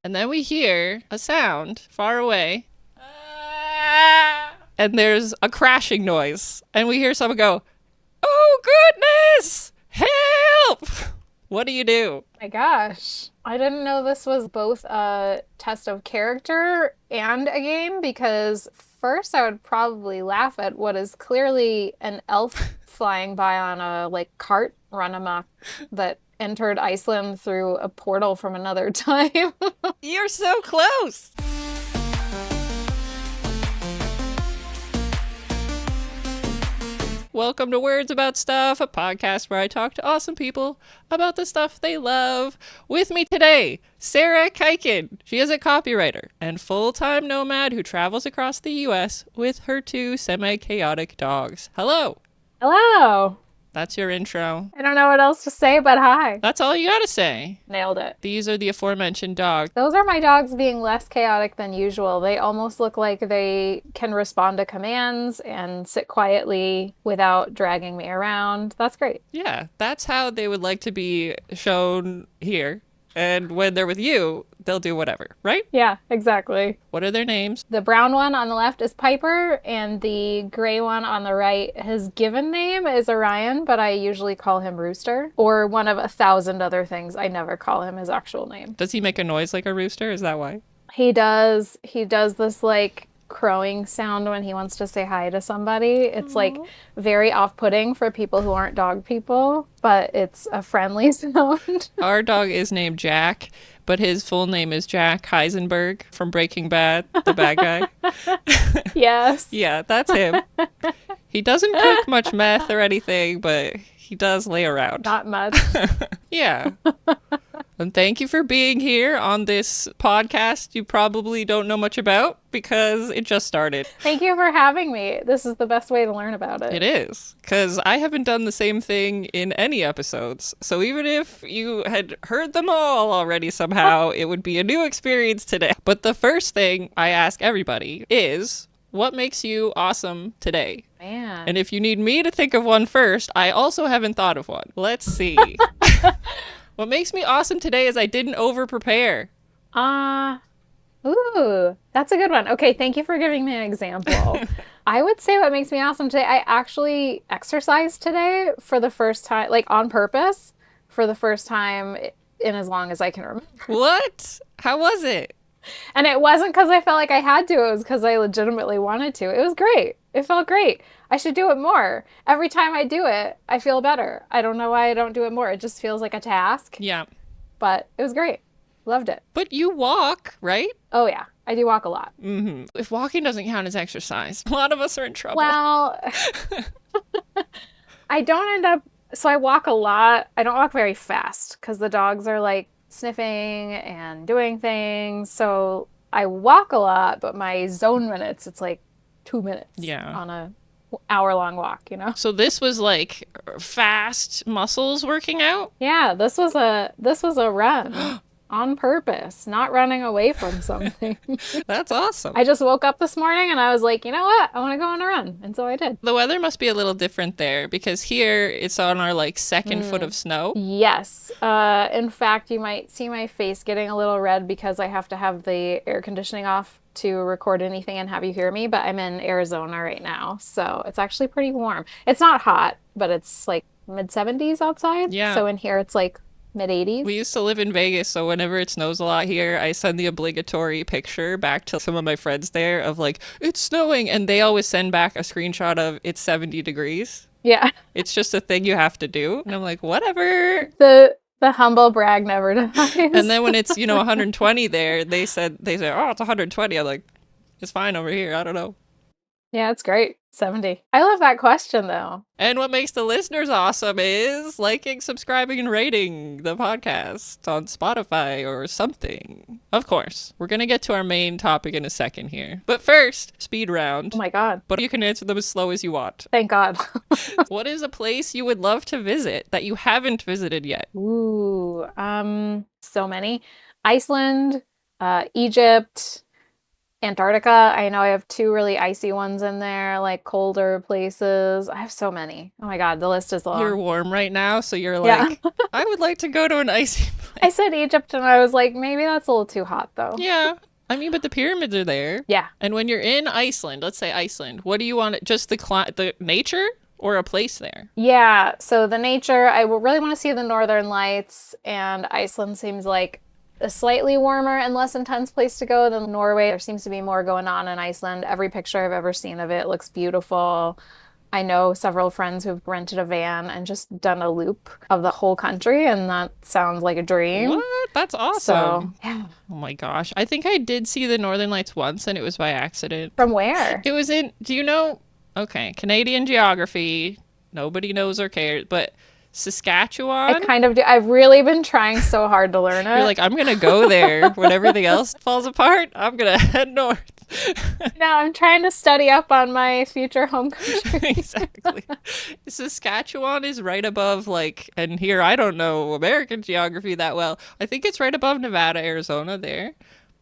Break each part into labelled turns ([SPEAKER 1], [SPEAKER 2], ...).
[SPEAKER 1] And then we hear a sound far away. And there's a crashing noise. And we hear someone go, "Oh, goodness! Help!" What do you do?
[SPEAKER 2] My gosh. I didn't know this was both a test of character and a game because first I would probably laugh at what is clearly an elf flying by on a like cart run amok that entered Iceland through a portal from another time.
[SPEAKER 1] You're so close. Welcome to Words About Stuff, a podcast where I talk to awesome people about the stuff they love. With me today, Sarah Kuiken. She is a copywriter and full-time nomad who travels across the U.S. with her two semi-chaotic dogs. Hello.
[SPEAKER 2] Hello.
[SPEAKER 1] That's your intro.
[SPEAKER 2] I don't know what else to say, but hi.
[SPEAKER 1] That's all you gotta say.
[SPEAKER 2] Nailed it.
[SPEAKER 1] These are the aforementioned dogs.
[SPEAKER 2] Those are my dogs being less chaotic than usual. They almost look like they can respond to commands and sit quietly without dragging me around. That's great.
[SPEAKER 1] Yeah, that's how they would like to be shown here. And when they're with you, they'll do whatever, right?
[SPEAKER 2] Yeah, exactly.
[SPEAKER 1] What are their names?
[SPEAKER 2] The brown one on the left is Piper, and the gray one on the right, his given name is Orion, but I usually call him Rooster, or one of 1,000 other things. I never call him his actual name.
[SPEAKER 1] Does he make a noise like a rooster? Is that why?
[SPEAKER 2] He does. He does this like crowing sound when he wants to say hi to somebody. It's like very off-putting for people who aren't dog people, but it's a friendly sound.
[SPEAKER 1] Our dog is named Jack, but his full name is Jack Heisenberg from Breaking Bad, the bad guy.
[SPEAKER 2] Yes.
[SPEAKER 1] Yeah, that's him. He doesn't cook much meth or anything, but he does lay around.
[SPEAKER 2] Not much.
[SPEAKER 1] Yeah. And thank you for being here on this podcast you probably don't know much about because it just started.
[SPEAKER 2] Thank you for having me. This is the best way to learn about it.
[SPEAKER 1] It is, because I haven't done the same thing in any episodes. So even if you had heard them all already somehow, it would be a new experience today. But the first thing I ask everybody is, what makes you awesome today?
[SPEAKER 2] Man.
[SPEAKER 1] And if you need me to think of one first, I also haven't thought of one. Let's see. What makes me awesome today is I didn't over-prepare.
[SPEAKER 2] Ooh, that's a good one. Okay, thank you for giving me an example. I would say what makes me awesome today, I actually exercised today for the first time, like on purpose, for the first time in as long as I can remember.
[SPEAKER 1] What? How was it?
[SPEAKER 2] And it wasn't because I felt like I had to, it was because I legitimately wanted to. It was great. It felt great. I should do it more. Every time I do it, I feel better. I don't know why I don't do it more. It just feels like a task,
[SPEAKER 1] Yeah.
[SPEAKER 2] but it was great. Loved it.
[SPEAKER 1] But you walk, right?
[SPEAKER 2] Oh, yeah. I do walk a lot.
[SPEAKER 1] Mm-hmm. If walking doesn't count as exercise, a lot of us are in trouble.
[SPEAKER 2] Well, I don't end up, so I walk a lot. I don't walk very fast because the dogs are like sniffing and doing things. So I walk a lot, but my zone minutes, it's like 2 minutes
[SPEAKER 1] Yeah.
[SPEAKER 2] on a hour-long walk, you know?
[SPEAKER 1] So this was like fast muscles working out?
[SPEAKER 2] Yeah, this was a run on purpose, not running away from something.
[SPEAKER 1] That's awesome.
[SPEAKER 2] I just woke up this morning and I was like, you know what? I want to go on a run. And so I did.
[SPEAKER 1] The weather must be a little different there because here it's on our like second foot of snow.
[SPEAKER 2] Yes. In fact, you might see my face getting a little red because I have to have the air conditioning off to record anything and have you hear me, but I'm in Arizona right now, so it's actually pretty warm. It's not hot, but it's like mid-70s outside.
[SPEAKER 1] Yeah.
[SPEAKER 2] So in here it's like mid-80s.
[SPEAKER 1] We used to live in Vegas, so whenever it snows a lot here, I send the obligatory picture back to some of my friends there of like, it's snowing, and they always send back a screenshot of it's 70 degrees.
[SPEAKER 2] Yeah.
[SPEAKER 1] It's just a thing you have to do. And I'm like, whatever.
[SPEAKER 2] The humble brag never dies.
[SPEAKER 1] And then when it's, 120 there, they say, oh, it's 120. I'm like, it's fine over here. I don't know.
[SPEAKER 2] Yeah, it's great. 70. I love that question though.
[SPEAKER 1] And what makes the listeners awesome is liking, subscribing, and rating the podcast on Spotify or something. Of course, we're going to get to our main topic in a second here. But first, speed round.
[SPEAKER 2] Oh my God.
[SPEAKER 1] But you can answer them as slow as you want.
[SPEAKER 2] Thank God.
[SPEAKER 1] What is a place you would love to visit that you haven't visited yet?
[SPEAKER 2] Ooh, so many. Iceland, Egypt, Antarctica, I know I have 2 really icy ones in there, like colder places. I have so many. Oh my God, the list is
[SPEAKER 1] You're
[SPEAKER 2] long.
[SPEAKER 1] warm right now, so you're
[SPEAKER 2] Yeah.
[SPEAKER 1] like, I would like to go to an icy
[SPEAKER 2] I
[SPEAKER 1] place.
[SPEAKER 2] said Egypt and I was like, maybe that's a little too hot though.
[SPEAKER 1] Yeah. I mean, but the pyramids are there.
[SPEAKER 2] Yeah.
[SPEAKER 1] And when you're in Iceland, let's say Iceland, what do you want? Just the nature or a place there?
[SPEAKER 2] Yeah, so the nature, I would really want to see the northern lights, and Iceland seems like a slightly warmer and less intense place to go than Norway. There seems to be more going on in Iceland. Every picture I've ever seen of it looks beautiful. I know several friends who've rented a van and just done a loop of the whole country, and that sounds like a dream.
[SPEAKER 1] What? That's
[SPEAKER 2] So,
[SPEAKER 1] awesome.
[SPEAKER 2] yeah.
[SPEAKER 1] Oh my gosh. I think I did see the Northern Lights once and it was by accident.
[SPEAKER 2] From where?
[SPEAKER 1] It was in, do you know? Okay, Canadian geography. Nobody knows or cares, but Saskatchewan.
[SPEAKER 2] I kind of do. I've really been trying so hard to learn it.
[SPEAKER 1] You're like, I'm going to go there when everything else falls apart. I'm going to head north.
[SPEAKER 2] Now I'm trying to study up on my future home country.
[SPEAKER 1] Exactly. Saskatchewan is right above, like, and here I don't know American geography that well. I think it's right above Nevada, Arizona there.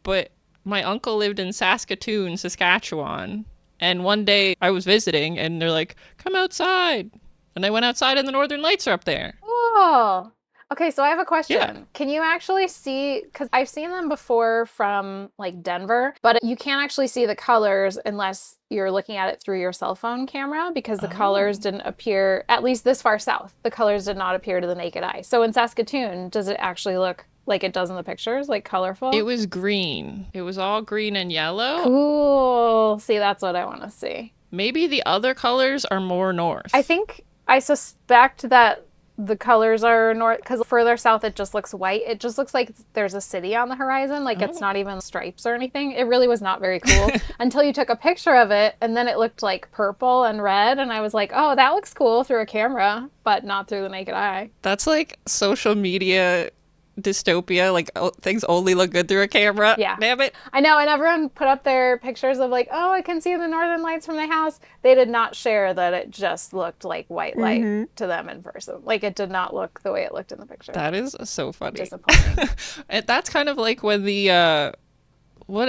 [SPEAKER 1] But my uncle lived in Saskatoon, Saskatchewan. And one day I was visiting and they're like, come outside. And I went outside and the Northern Lights are up there.
[SPEAKER 2] Oh, okay. So I have a question.
[SPEAKER 1] Yeah.
[SPEAKER 2] Can you actually see? Because I've seen them before from like Denver, but you can't actually see the colors unless you're looking at it through your cell phone camera because the colors didn't appear, at least this far south, the colors did not appear to the naked eye. So in Saskatoon, does it actually look like it does in the pictures, like colorful?
[SPEAKER 1] It was green. It was all green and yellow.
[SPEAKER 2] Cool. See, that's what I want to see.
[SPEAKER 1] Maybe the other colors are more north.
[SPEAKER 2] I suspect that the colors are north because further south it just looks white. It just looks like there's a city on the horizon, like it's not even stripes or anything. It really was not very cool until you took a picture of it and then it looked like purple and red and I was like, oh, that looks cool through a camera, but not through the naked eye.
[SPEAKER 1] That's like social media dystopia, like things only look good through a camera.
[SPEAKER 2] Yeah.
[SPEAKER 1] Damn it.
[SPEAKER 2] I know, and everyone put up their pictures of like, oh, I can see the northern lights from the house. They did not share that it just looked like white light to them in person. Like it did not look the way it looked in the picture.
[SPEAKER 1] That is so funny.
[SPEAKER 2] Disappointing.
[SPEAKER 1] And that's kind of like when the what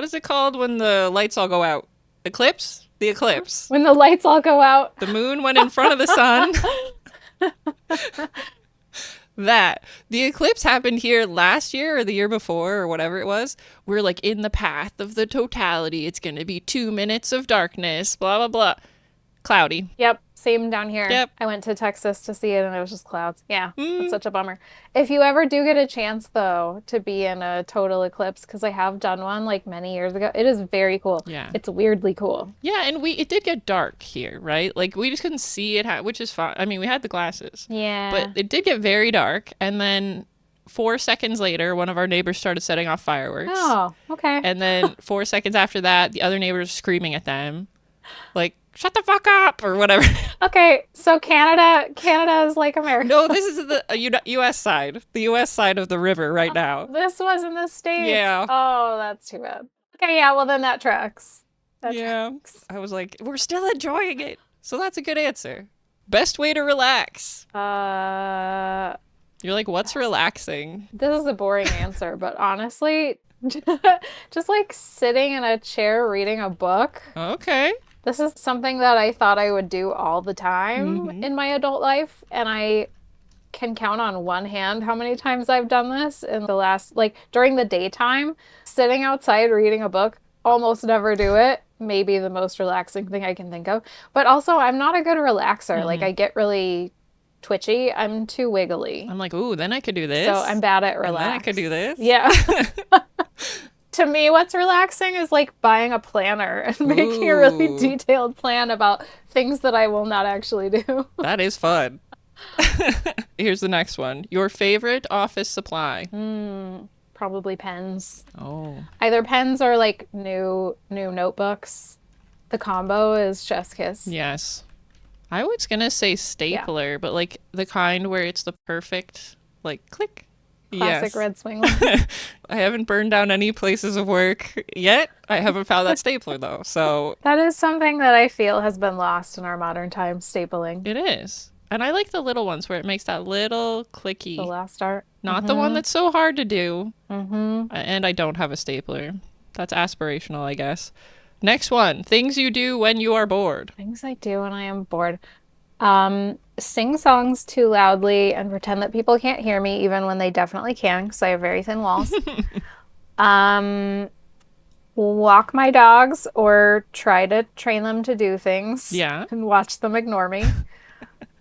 [SPEAKER 1] is it called when the lights all go out? Eclipse? The eclipse.
[SPEAKER 2] When the lights all go out.
[SPEAKER 1] The moon went in front of the sun. That the eclipse happened here last year or the year before or whatever it was. We're like in the path of the totality. It's going to be 2 minutes of darkness, blah, blah, blah. Cloudy.
[SPEAKER 2] Yep, same down here.
[SPEAKER 1] Yep.
[SPEAKER 2] I went to Texas to see it and it was just clouds. Yeah, it's such a bummer. If you ever do get a chance though to be in a total eclipse, because I have done one like many years ago, it is very cool.
[SPEAKER 1] Yeah.
[SPEAKER 2] It's weirdly cool.
[SPEAKER 1] Yeah, and it did get dark here, right? Like we just couldn't see it, which is fine. I mean, we had the glasses.
[SPEAKER 2] Yeah.
[SPEAKER 1] But it did get very dark, and then 4 seconds later, one of our neighbors started setting off fireworks.
[SPEAKER 2] Oh, okay.
[SPEAKER 1] And then 4 seconds after that, the other neighbors screaming at them, like, shut the fuck up, or whatever.
[SPEAKER 2] Okay, so Canada is like America.
[SPEAKER 1] No, this is the U.S. side. The U.S. side of the river right now.
[SPEAKER 2] This was in the States?
[SPEAKER 1] Yeah.
[SPEAKER 2] Oh, that's too bad. Okay, yeah, well then that tracks. That
[SPEAKER 1] Yeah.
[SPEAKER 2] tracks.
[SPEAKER 1] I was like, we're still enjoying it. So that's a good answer. Best way to relax.
[SPEAKER 2] Uh,
[SPEAKER 1] You're like, what's relaxing?
[SPEAKER 2] this is a boring answer, but honestly, just like sitting in a chair reading a book.
[SPEAKER 1] Okay.
[SPEAKER 2] This is something that I thought I would do all the time in my adult life, and I can count on one hand how many times I've done this in the last, like during the daytime, sitting outside reading a book, almost never do it. Maybe the most relaxing thing I can think of. But also, I'm not a good relaxer. Like I get really twitchy. I'm too wiggly.
[SPEAKER 1] I'm like, ooh, then I could do this.
[SPEAKER 2] So I'm bad at
[SPEAKER 1] And then I
[SPEAKER 2] relax.
[SPEAKER 1] could do this.
[SPEAKER 2] Yeah. To me, what's relaxing is like buying a planner and making a really
[SPEAKER 1] Ooh.
[SPEAKER 2] detailed plan about things that I will not actually do.
[SPEAKER 1] That is fun. Here's the next one. Your favorite office supply.
[SPEAKER 2] Probably pens.
[SPEAKER 1] Oh.
[SPEAKER 2] Either pens or like new notebooks. The combo is chef's kiss.
[SPEAKER 1] Yes. I was going to say stapler, but like the kind where it's the perfect, like, click.
[SPEAKER 2] Classic
[SPEAKER 1] Yes.
[SPEAKER 2] red swing line.
[SPEAKER 1] I haven't burned down any places of work yet. I haven't found that stapler though. So
[SPEAKER 2] That is something that I feel has been lost in our modern times, stapling.
[SPEAKER 1] it is. And I like the little ones where it makes that little clicky.
[SPEAKER 2] The last art.
[SPEAKER 1] Not the one that's so hard to do. And I don't have a stapler. That's aspirational, I guess. Next one. Things you do when you are bored.
[SPEAKER 2] Things I do when I am bored. Sing songs too loudly and pretend that people can't hear me, even when they definitely can, because I have very thin walls. Um, Walk my dogs or try to train them to do things.
[SPEAKER 1] Yeah.
[SPEAKER 2] And watch them ignore me.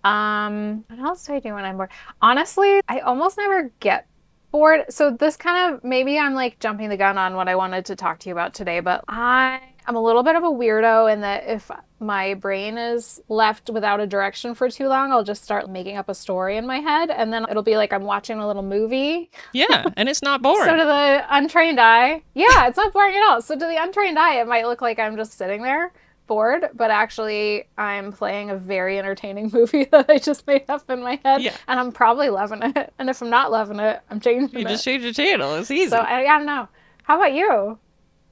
[SPEAKER 2] What else do I do when I'm bored? Honestly, I almost never get bored. So this kind of, maybe I'm like jumping the gun on what I wanted to talk to you about today, but I'm a little bit of a weirdo in that if my brain is left without a direction for too long, I'll just start making up a story in my head, and then it'll be like I'm watching a little movie.
[SPEAKER 1] Yeah, and it's not boring.
[SPEAKER 2] So to the untrained eye, yeah, it's not boring at all. So to the untrained eye, it might look like I'm just sitting there bored, but actually I'm playing a very entertaining movie that I just made up in my head, and I'm probably loving it. And if I'm not loving it, I'm changing it.
[SPEAKER 1] You just change the channel. It's easy.
[SPEAKER 2] So I don't know. How about you?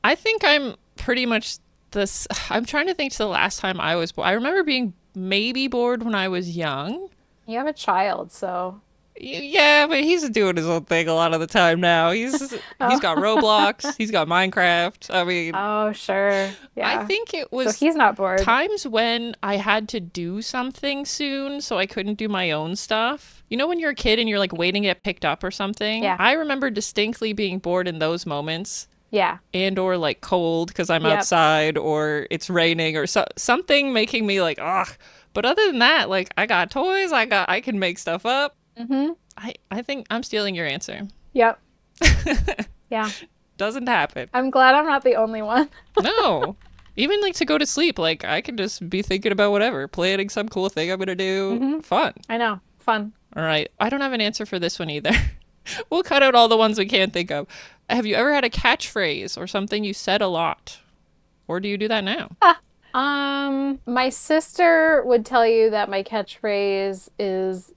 [SPEAKER 1] I think I'm pretty much this. I'm trying to think to the last time I was bored. I remember being maybe bored when I was young.
[SPEAKER 2] You have a child, so.
[SPEAKER 1] Yeah, but he's doing his own thing a lot of the time now. He's got Roblox, he's got Minecraft. I mean,
[SPEAKER 2] oh sure, yeah.
[SPEAKER 1] I think it was.
[SPEAKER 2] So he's not bored.
[SPEAKER 1] Times when I had to do something soon, so I couldn't do my own stuff. You know, when you're a kid and you're like waiting to get picked up or something.
[SPEAKER 2] Yeah.
[SPEAKER 1] I remember distinctly being bored in those moments.
[SPEAKER 2] Yeah.
[SPEAKER 1] And or like cold because I'm outside, or it's raining, or something making me like, ugh. But other than that, like I got toys, I can make stuff up.
[SPEAKER 2] Mm-hmm.
[SPEAKER 1] I think I'm stealing your answer.
[SPEAKER 2] Yep. Yeah.
[SPEAKER 1] Doesn't happen.
[SPEAKER 2] I'm glad I'm not the only one.
[SPEAKER 1] No. Even like to go to sleep, like I could just be thinking about whatever, planning some cool thing I'm gonna do.
[SPEAKER 2] Mm-hmm.
[SPEAKER 1] Fun.
[SPEAKER 2] I know. Fun.
[SPEAKER 1] All right. I don't have an answer for this one either. We'll cut out all the ones we can't think of. Have you ever had a catchphrase or something you said a lot? Or do you do that now?
[SPEAKER 2] My sister would tell you that my catchphrase is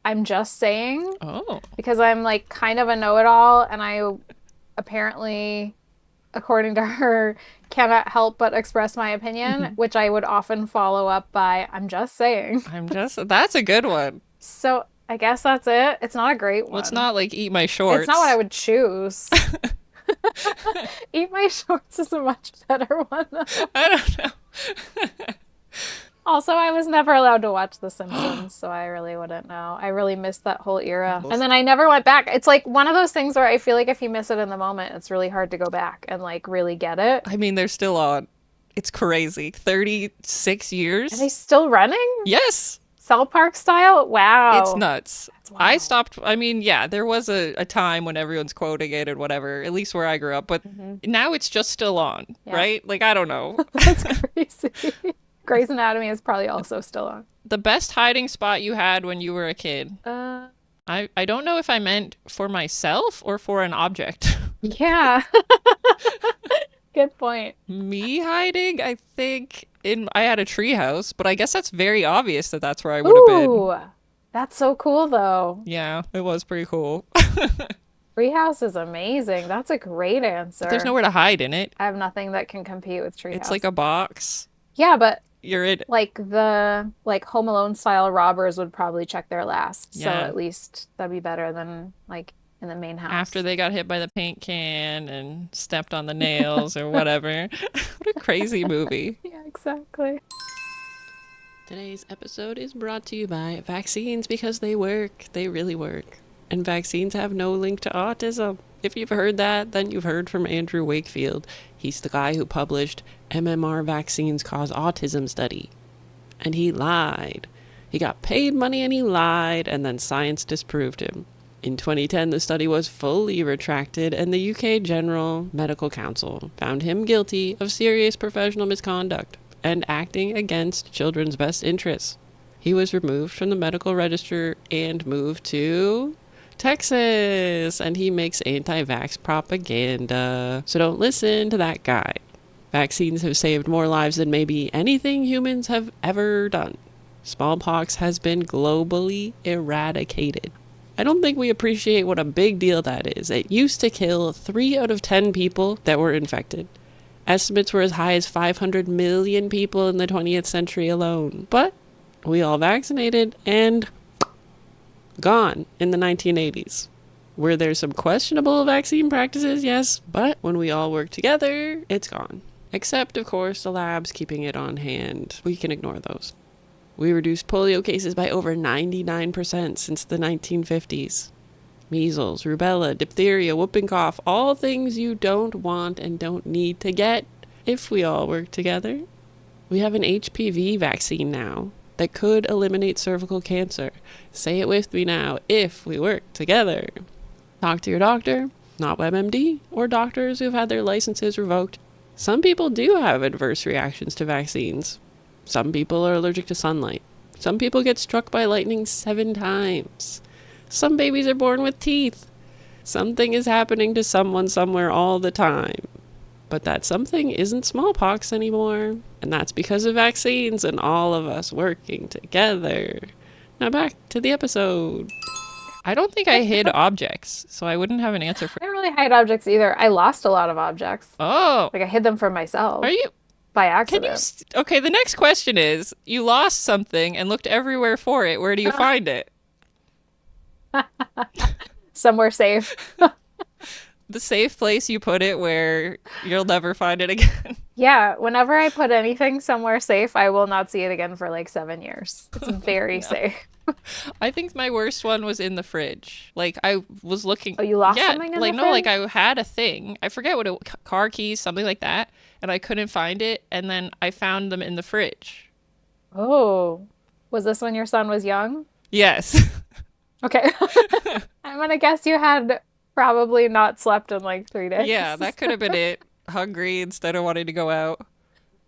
[SPEAKER 2] I'm just saying.
[SPEAKER 1] Oh.
[SPEAKER 2] Because I'm like kind of a know-it-all, and I apparently, according to her, cannot help but express my opinion, which I would often follow up by I'm just saying.
[SPEAKER 1] That's a good one.
[SPEAKER 2] So I guess that's it. It's not a great one.
[SPEAKER 1] Well, it's not like eat my shorts.
[SPEAKER 2] It's not what I would choose. Eat my shorts is a much better one.
[SPEAKER 1] I don't know.
[SPEAKER 2] Also, I was never allowed to watch The Simpsons, so I really wouldn't know. I really missed that whole era. And then I never went back. It's like one of those things where I feel like if you miss it in the moment, it's really hard to go back and like really get it.
[SPEAKER 1] I mean, they're still on. It's crazy. 36 years?
[SPEAKER 2] Are they still running?
[SPEAKER 1] Yes.
[SPEAKER 2] South Park style? Wow.
[SPEAKER 1] It's nuts. I stopped. I mean, yeah, there was a time when everyone's quoting it and whatever, at least where I grew up. But now it's just still on, right? Like, I don't know.
[SPEAKER 2] That's crazy. Grey's Anatomy is probably also still on.
[SPEAKER 1] The best hiding spot you had when you were a kid? I don't know if I meant for myself or for an object.
[SPEAKER 2] Yeah. Good point.
[SPEAKER 1] Me hiding? I think I had a tree house, but I guess that's very obvious that that's where I would have been.
[SPEAKER 2] Ooh, that's so cool though.
[SPEAKER 1] Yeah, it was pretty cool.
[SPEAKER 2] Treehouse is amazing. That's a great answer.
[SPEAKER 1] There's nowhere to hide in it.
[SPEAKER 2] I have nothing that can compete with Treehouse.
[SPEAKER 1] It's like a box.
[SPEAKER 2] Yeah, but
[SPEAKER 1] you're in
[SPEAKER 2] like the Home Alone style robbers would probably check there last.
[SPEAKER 1] Yeah.
[SPEAKER 2] So at least that'd be better than like in the main house.
[SPEAKER 1] After they got hit by the paint can and stepped on the nails or whatever. What a crazy movie.
[SPEAKER 2] Yeah, exactly.
[SPEAKER 1] Today's episode is brought to you by vaccines because they work. They really work. And vaccines have no link to autism. If you've heard that, then you've heard from Andrew Wakefield. He's the guy who published MMR Vaccines Cause Autism Study. And he lied. He got paid money and he lied, and then science disproved him. In 2010, the study was fully retracted, and the UK General Medical Council found him guilty of serious professional misconduct and acting against children's best interests. He was removed from the medical register and moved to Texas, and he makes anti-vax propaganda. So don't listen to that guy. Vaccines have saved more lives than maybe anything humans have ever done. Smallpox has been globally eradicated. I don't think we appreciate what a big deal that is. It used to kill 3 out of 10 people that were infected. Estimates were as high as 500 million people in the 20th century alone. But we all vaccinated and gone in the 1980s. Were there some questionable vaccine practices? Yes, but when we all work together, it's gone. Except, of course, the labs keeping it on hand. We can ignore those. We reduced polio cases by over 99% since the 1950s. Measles, rubella, diphtheria, whooping cough, all things you don't want and don't need to get if we all work together. We have an HPV vaccine now that could eliminate cervical cancer. Say it with me now, if we work together. Talk to your doctor, not WebMD, or doctors who've had their licenses revoked. Some people do have adverse reactions to vaccines. Some people are allergic to sunlight. Some people get struck by lightning 7 times. Some babies are born with teeth. Something is happening to someone somewhere all the time. But that something isn't smallpox anymore. And that's because of vaccines and all of us working together. Now back to the episode. I don't think I hid objects, so I wouldn't have an answer for...
[SPEAKER 2] I didn't really hide objects either. I lost a lot of objects.
[SPEAKER 1] Oh.
[SPEAKER 2] Like I hid them from myself.
[SPEAKER 1] Are you...
[SPEAKER 2] By accident.
[SPEAKER 1] Okay, the next question is, you lost something and looked everywhere for it. Where do you find it?
[SPEAKER 2] Somewhere safe.
[SPEAKER 1] The safe place you put it where you'll never find it again.
[SPEAKER 2] Yeah, whenever I put anything somewhere safe, I will not see it again for like 7 years. It's very safe.
[SPEAKER 1] I think my worst one was in the fridge. Like, I was looking...
[SPEAKER 2] Oh, you lost something in the fridge?
[SPEAKER 1] Like, I had a thing. I forget what it... Car keys, something like that. And I couldn't find it. And then I found them in the fridge.
[SPEAKER 2] Oh. Was this when your son was young?
[SPEAKER 1] Yes.
[SPEAKER 2] Okay. I'm going to guess you had probably not slept in like 3 days.
[SPEAKER 1] Yeah, that could have been it. Hungry instead of wanting to go out.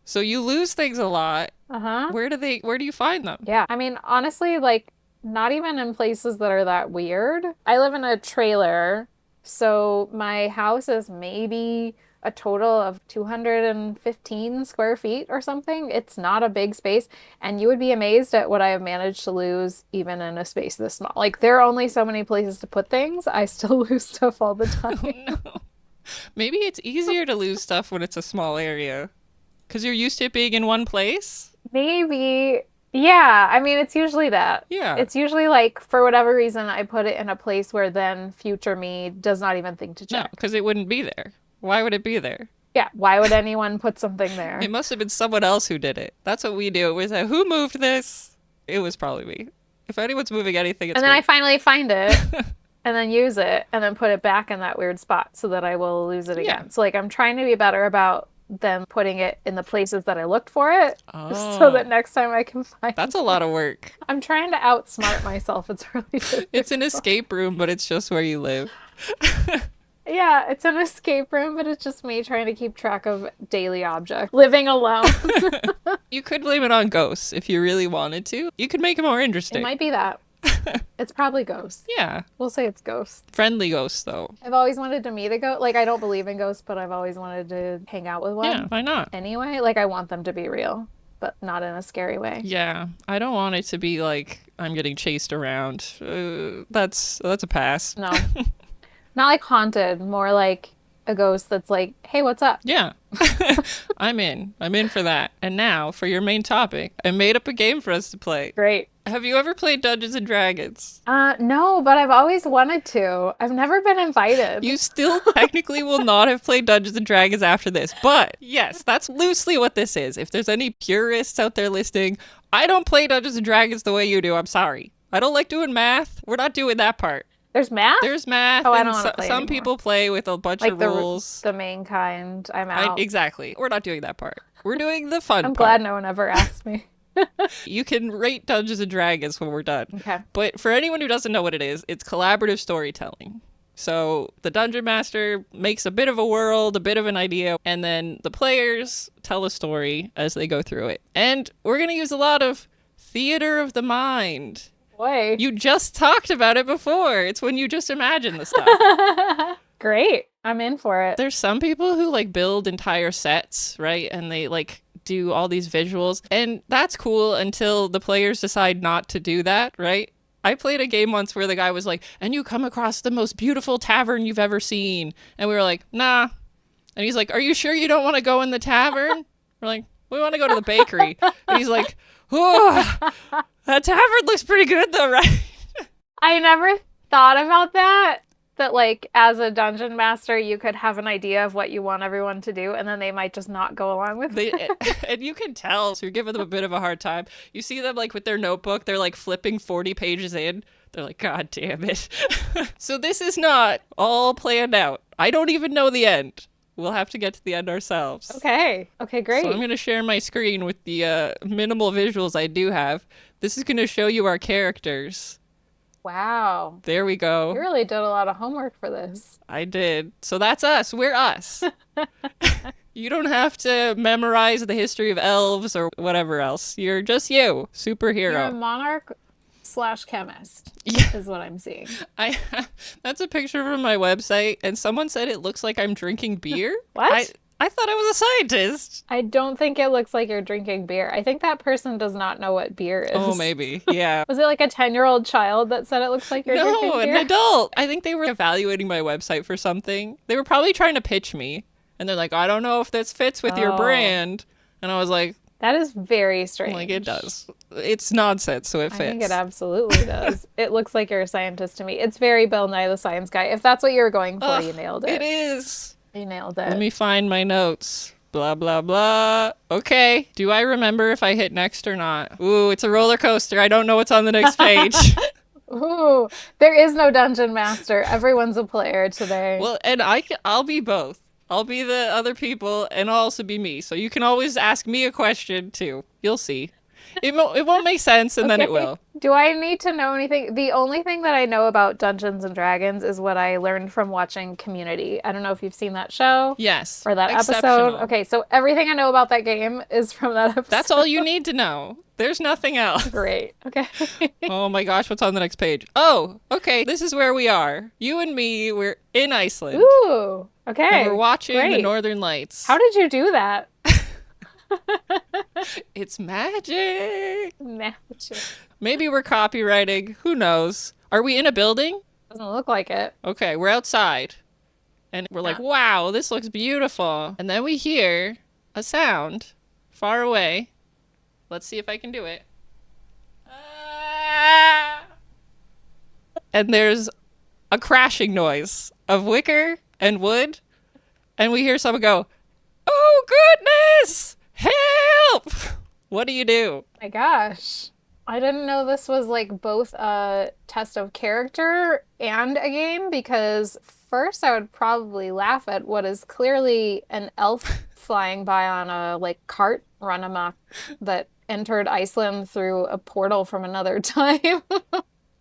[SPEAKER 1] So you lose things a lot.
[SPEAKER 2] Uh-huh.
[SPEAKER 1] Where do you find them?
[SPEAKER 2] Yeah. I mean, honestly, like not even in places that are that weird. I live in a trailer, so my house is maybe a total of 215 square feet or something. It's not a big space, and you would be amazed at what I have managed to lose even in a space this small. Like there are only so many places to put things. I still lose stuff all the time.
[SPEAKER 1] Oh, no. Maybe it's easier to lose stuff when it's a small area. Because you're used to it being in one place?
[SPEAKER 2] Maybe. Yeah. I mean, it's usually that.
[SPEAKER 1] Yeah.
[SPEAKER 2] It's usually like, for whatever reason, I put it in a place where then future me does not even think to check.
[SPEAKER 1] No, because it wouldn't be there. Why would it be there?
[SPEAKER 2] Yeah. Why would anyone put something there?
[SPEAKER 1] It must have been someone else who did it. That's what we do. It was who moved this? It was probably me. If anyone's moving anything, it's
[SPEAKER 2] And then
[SPEAKER 1] me.
[SPEAKER 2] I finally find it. And then use it and then put it back in that weird spot so that I will lose it again.
[SPEAKER 1] Yeah.
[SPEAKER 2] So like I'm trying to be better about them putting it in the places that I looked for it
[SPEAKER 1] Oh.
[SPEAKER 2] so that next time I can find
[SPEAKER 1] That's
[SPEAKER 2] it.
[SPEAKER 1] a lot of work.
[SPEAKER 2] I'm trying to outsmart myself. It's really difficult.
[SPEAKER 1] It's an escape room, but it's just where you live.
[SPEAKER 2] Yeah, it's an escape room, but it's just me trying to keep track of daily objects. Living alone.
[SPEAKER 1] You could blame it on ghosts if you really wanted to. You could make it more interesting.
[SPEAKER 2] It might be that. It's probably ghosts.
[SPEAKER 1] Yeah.
[SPEAKER 2] We'll say it's ghosts.
[SPEAKER 1] Friendly ghosts, though.
[SPEAKER 2] I've always wanted to meet a ghost. Like, I don't believe in ghosts, but I've always wanted to hang out with one.
[SPEAKER 1] Yeah, why not?
[SPEAKER 2] Anyway, like, I want them to be real, but not in a scary way.
[SPEAKER 1] Yeah, I don't want it to be like I'm getting chased around. That's a pass.
[SPEAKER 2] No. Not like haunted, more like a ghost that's like, hey, what's up?
[SPEAKER 1] Yeah. I'm in for that. And now, for your main topic, I made up a game for us to play.
[SPEAKER 2] Great.
[SPEAKER 1] Have you ever played Dungeons and Dragons?
[SPEAKER 2] No, but I've always wanted to. I've never been invited.
[SPEAKER 1] You still technically will not have played Dungeons and Dragons after this, but yes, that's loosely what this is. If there's any purists out there listening, I don't play Dungeons and Dragons the way you do. I'm sorry. I don't like doing math. We're not doing that part.
[SPEAKER 2] There's math?
[SPEAKER 1] There's math.
[SPEAKER 2] Oh, I
[SPEAKER 1] and
[SPEAKER 2] don't want to play
[SPEAKER 1] some
[SPEAKER 2] anymore.
[SPEAKER 1] people play with a bunch
[SPEAKER 2] Like
[SPEAKER 1] of rules.
[SPEAKER 2] the main kind. I'm out.
[SPEAKER 1] Exactly. We're not doing that part. We're doing the fun
[SPEAKER 2] I'm
[SPEAKER 1] part.
[SPEAKER 2] glad no one ever asked me.
[SPEAKER 1] You can rate Dungeons and Dragons when we're done.
[SPEAKER 2] Okay.
[SPEAKER 1] But for anyone who doesn't know what it is, it's collaborative storytelling. So the Dungeon Master makes a bit of a world, a bit of an idea, and then the players tell a story as they go through it. And we're going to use a lot of theater of the mind.
[SPEAKER 2] Boy.
[SPEAKER 1] You just talked about it before. It's when you just imagine the stuff.
[SPEAKER 2] Great. I'm in for it.
[SPEAKER 1] There's some people who like build entire sets, right? And they like do all these visuals. And that's cool until the players decide not to do that, right? I played a game once where the guy was like, and you come across the most beautiful tavern you've ever seen. And we were like, nah. And he's like, are you sure you don't want to go in the tavern? We're like, we want to go to the bakery. And he's like, oh, that tavern looks pretty good though, right?
[SPEAKER 2] I never thought about that. that, like, as a dungeon master, you could have an idea of what you want everyone to do, and then they might just not go along with it.
[SPEAKER 1] And you can tell, so you're giving them a bit of a hard time. You see them, like, with their notebook, they're, like, flipping 40 pages in. They're like, God damn it. So this is not all planned out. I don't even know the end. We'll have to get to the end ourselves.
[SPEAKER 2] Okay, great.
[SPEAKER 1] So I'm going to share my screen with the minimal visuals I do have. This is going to show you our characters.
[SPEAKER 2] Wow.
[SPEAKER 1] There we go.
[SPEAKER 2] You really did a lot of homework for this.
[SPEAKER 1] I did. So that's us. We're us. You don't have to memorize the history of elves or whatever else. You're just you. Superhero.
[SPEAKER 2] You're a monarch / chemist,
[SPEAKER 1] Yeah.
[SPEAKER 2] is what I'm seeing.
[SPEAKER 1] That's a picture from my website, and someone said it looks like I'm drinking beer.
[SPEAKER 2] What?
[SPEAKER 1] I thought I was a scientist.
[SPEAKER 2] I don't think it looks like you're drinking beer. I think that person does not know what beer is.
[SPEAKER 1] Oh, maybe. Yeah.
[SPEAKER 2] Was it like a 10-year-old child that said it looks like you're drinking
[SPEAKER 1] No,
[SPEAKER 2] beer?
[SPEAKER 1] an adult. I think they were evaluating my website for something. They were probably trying to pitch me, and they're like, I don't know if this fits with your brand. And I was like,
[SPEAKER 2] that is very strange.
[SPEAKER 1] like, it does. It's nonsense, so it fits.
[SPEAKER 2] I think it absolutely does. It looks like you're a scientist to me. It's very Bill Nye the Science Guy. If that's what you were going for, you nailed it.
[SPEAKER 1] It is.
[SPEAKER 2] You nailed it.
[SPEAKER 1] Let me find my notes. Blah, blah, blah. Okay. Do I remember if I hit next or not? Ooh, it's a roller coaster. I don't know what's on the next page.
[SPEAKER 2] Ooh, there is no dungeon master. Everyone's a player today.
[SPEAKER 1] Well, and I'll be both. I'll be the other people, and I'll also be me. So you can always ask me a question, too. You'll see. It won't make sense, and then it will.
[SPEAKER 2] Do I need to know anything? The only thing that I know about Dungeons and Dragons is what I learned from watching Community. I don't know if you've seen that show.
[SPEAKER 1] Yes.
[SPEAKER 2] Or that episode. Okay, so everything I know about that game is from that episode.
[SPEAKER 1] That's all you need to know. There's nothing else.
[SPEAKER 2] Great. Okay.
[SPEAKER 1] Oh my gosh, what's on the next page? Oh, okay. This is where we are. You and me, we're in Iceland.
[SPEAKER 2] Ooh. Okay.
[SPEAKER 1] And we're watching the Northern Lights.
[SPEAKER 2] How did you do that?
[SPEAKER 1] It's magic.
[SPEAKER 2] Magic.
[SPEAKER 1] Maybe we're copywriting. Who knows? Are we in a building?
[SPEAKER 2] Doesn't look like it.
[SPEAKER 1] Okay, we're outside. And we're like, wow, this looks beautiful. And then we hear a sound far away. Let's see if I can do it. And there's a crashing noise of wicker and wood. And we hear someone go, oh, goodness! Help! What do you do?
[SPEAKER 2] My gosh. I didn't know this was like both a test of character and a game, because first I would probably laugh at what is clearly an elf flying by on a like cart run amok that entered Iceland through a portal from another time.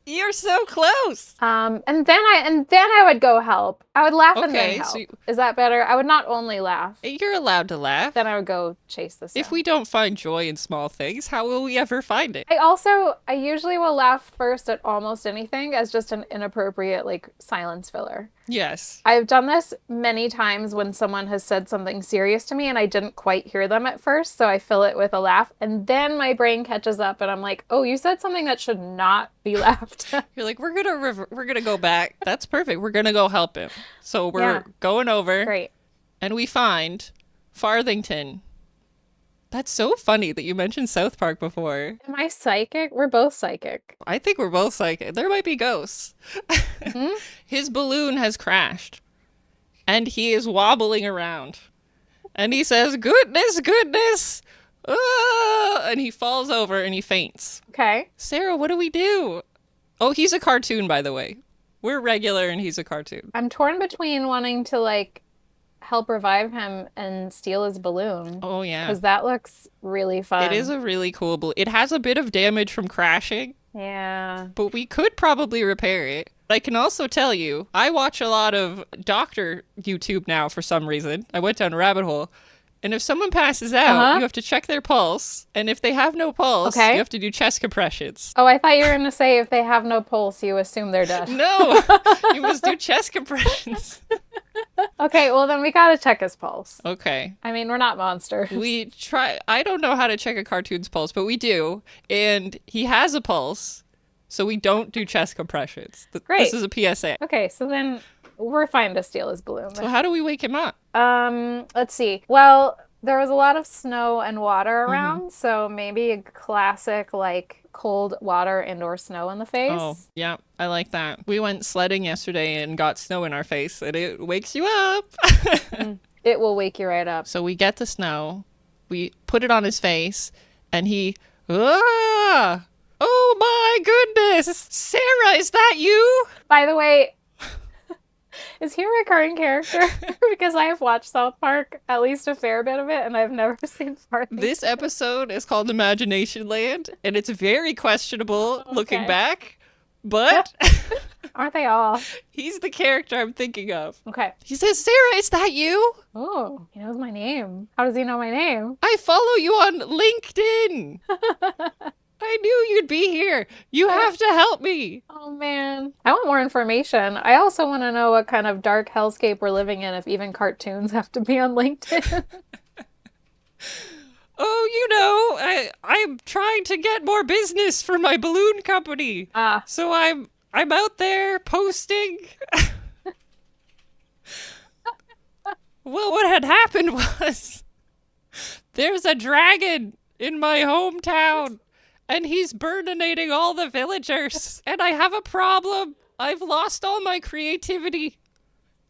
[SPEAKER 1] You're so close.
[SPEAKER 2] And then I would go help. I would laugh and then
[SPEAKER 1] Okay,
[SPEAKER 2] help.
[SPEAKER 1] so
[SPEAKER 2] Is that better? I would not only laugh.
[SPEAKER 1] You're allowed to laugh.
[SPEAKER 2] Then I would go chase the sound.
[SPEAKER 1] If we don't find joy in small things, how will we ever find it?
[SPEAKER 2] I usually will laugh first at almost anything as just an inappropriate like silence filler.
[SPEAKER 1] Yes.
[SPEAKER 2] I've done this many times when someone has said something serious to me and I didn't quite hear them at first, so I fill it with a laugh, and then my brain catches up and I'm like, oh, you said something that should not be laughed at.
[SPEAKER 1] You're like, we're gonna go back. That's perfect. We're gonna go help him. So we're going over.
[SPEAKER 2] Great.
[SPEAKER 1] And we find Farthington. That's so funny that you mentioned South Park before.
[SPEAKER 2] Am I psychic? We're both psychic.
[SPEAKER 1] I think we're both psychic. There might be ghosts.
[SPEAKER 2] Mm-hmm.
[SPEAKER 1] His balloon has crashed. And he is wobbling around. And he says, goodness, goodness. Ah! And he falls over and he faints.
[SPEAKER 2] Okay.
[SPEAKER 1] Sarah, what do we do? Oh, he's a cartoon, by the way. We're regular and he's a cartoon.
[SPEAKER 2] I'm torn between wanting to like help revive him and steal his balloon.
[SPEAKER 1] Oh, yeah.
[SPEAKER 2] Because that looks really fun.
[SPEAKER 1] It is a really cool balloon. It has a bit of damage from crashing.
[SPEAKER 2] Yeah.
[SPEAKER 1] But we could probably repair it. I can also tell you, I watch a lot of doctor YouTube now for some reason. I went down a rabbit hole. And if someone passes out, you have to check their pulse. And if they have no pulse, you have to do chest compressions.
[SPEAKER 2] Oh, I thought you were going to say if they have no pulse, you assume they're dead.
[SPEAKER 1] No, you must do chest compressions.
[SPEAKER 2] Okay, well then we got to check his pulse.
[SPEAKER 1] Okay.
[SPEAKER 2] I mean, we're not monsters.
[SPEAKER 1] We try. I don't know how to check a cartoon's pulse, but we do. And he has a pulse, so we don't do chest compressions.
[SPEAKER 2] Great.
[SPEAKER 1] This is a PSA.
[SPEAKER 2] Okay, so then we're fine to steal his balloon.
[SPEAKER 1] So how do we wake him up?
[SPEAKER 2] Let's see. Well, there was a lot of snow and water around, so maybe a classic like cold water and or snow in the face.
[SPEAKER 1] Oh, yeah, I like that. We went sledding yesterday and got snow in our face, and it wakes you up.
[SPEAKER 2] It will wake you right up.
[SPEAKER 1] So we get the snow, we put it on his face, and he, ah! Oh my goodness! Sarah, is that you?
[SPEAKER 2] By the way, is he a recurring character? Because I have watched South Park, at least a fair bit of it, and I've never seen Farthing.
[SPEAKER 1] This episode is called Imagination Land, and it's very questionable looking back, but
[SPEAKER 2] Aren't they all?
[SPEAKER 1] he's the character I'm thinking of.
[SPEAKER 2] Okay.
[SPEAKER 1] He says, Sarah, is that you?
[SPEAKER 2] Oh, he knows my name. How does he know my name?
[SPEAKER 1] I follow you on LinkedIn. I knew you'd be here. You have to help me.
[SPEAKER 2] Oh, man. I want more information. I also want to know what kind of dark hellscape we're living in if even cartoons have to be on LinkedIn.
[SPEAKER 1] Oh, I'm trying to get more business for my balloon company. So I'm out there posting. Well, what had happened was there's a dragon in my hometown. And he's burninating all the villagers. And I have a problem. I've lost all my creativity.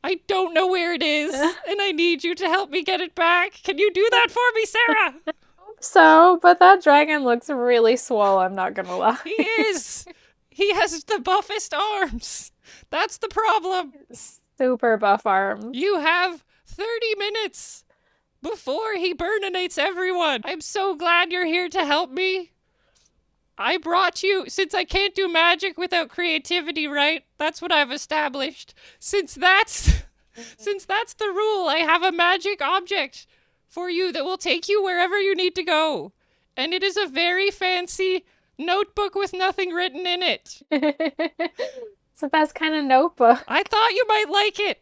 [SPEAKER 1] I don't know where it is. And I need you to help me get it back. Can you do that for me, Sarah?
[SPEAKER 2] So, but that dragon looks really swole, I'm not gonna lie.
[SPEAKER 1] He is. He has the buffest arms. That's the problem.
[SPEAKER 2] Super buff arms.
[SPEAKER 1] You have 30 minutes before he burninates everyone. I'm so glad you're here to help me. I brought you, since I can't do magic without creativity, right? That's what I've established. Since that's the rule, I have a magic object for you that will take you wherever you need to go. And it is a very fancy notebook with nothing written in it.
[SPEAKER 2] It's the best kind of notebook.
[SPEAKER 1] I thought you might like it.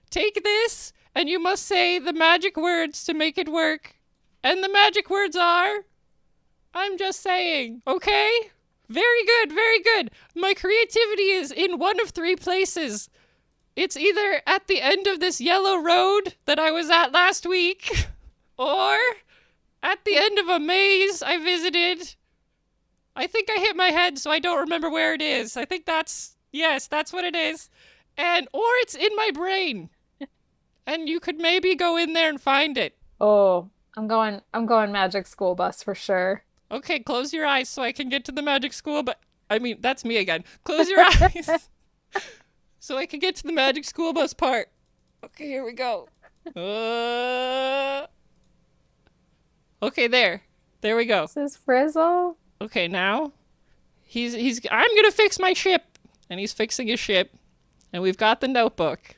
[SPEAKER 1] Take this, and you must say the magic words to make it work. And the magic words are... I'm just saying, okay? Very good, very good. My creativity is in one of three places. It's either at the end of this yellow road that I was at last week, or at the end of a maze I visited. I think I hit my head, so I don't remember where it is. I think that's what it is. Or it's in my brain. And you could maybe go in there and find it.
[SPEAKER 2] Oh, I'm going magic school bus for sure.
[SPEAKER 1] Okay, close your eyes so I can get to the magic school, but I mean, that's me again. Close your eyes so I can get to the magic school bus part. Okay, here we go. Okay, there we go.
[SPEAKER 2] This is Frizzle.
[SPEAKER 1] Okay, now I'm gonna fix my ship, and he's fixing his ship, and we've got the notebook.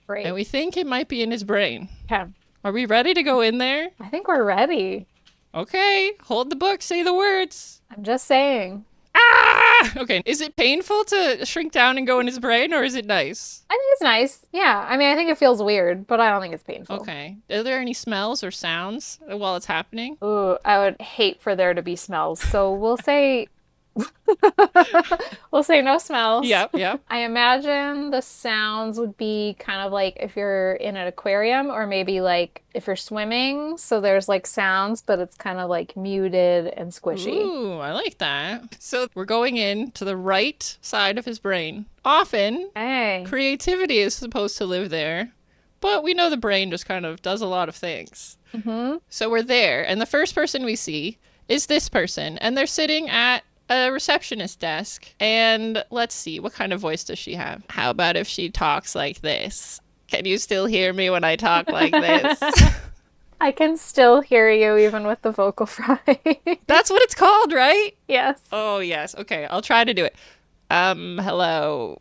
[SPEAKER 2] Great.
[SPEAKER 1] And we think it might be in his brain.
[SPEAKER 2] Okay.
[SPEAKER 1] Are we ready to go in there?
[SPEAKER 2] I think we're ready.
[SPEAKER 1] Okay, hold the book, say the words.
[SPEAKER 2] I'm just saying.
[SPEAKER 1] Ah! Okay, is it painful to shrink down and go in his brain, or is it nice?
[SPEAKER 2] I think it's nice. Yeah, I mean, I think it feels weird, but I don't think it's painful.
[SPEAKER 1] Okay. Are there any smells or sounds while it's happening?
[SPEAKER 2] Ooh, I would hate for there to be smells. So we'll say we'll say no smells.
[SPEAKER 1] Yep.
[SPEAKER 2] I imagine the sounds would be kind of like if you're in an aquarium, or maybe like if you're swimming. So there's like sounds, but it's kind of like muted and squishy.
[SPEAKER 1] Ooh, I like that. So we're going in to the right side of his brain. Often, creativity is supposed to live there, but we know the brain just kind of does a lot of things.
[SPEAKER 2] Mm-hmm.
[SPEAKER 1] So we're there, and the first person we see is this person, and they're sitting at a receptionist desk. And let's see, what kind of voice does she have? How about if she talks like this? Can you still hear me when I talk like this?
[SPEAKER 2] I can still hear you even with the vocal fry.
[SPEAKER 1] That's what it's called, right?
[SPEAKER 2] Yes.
[SPEAKER 1] Oh, yes. Okay, I'll try to do it. Hello.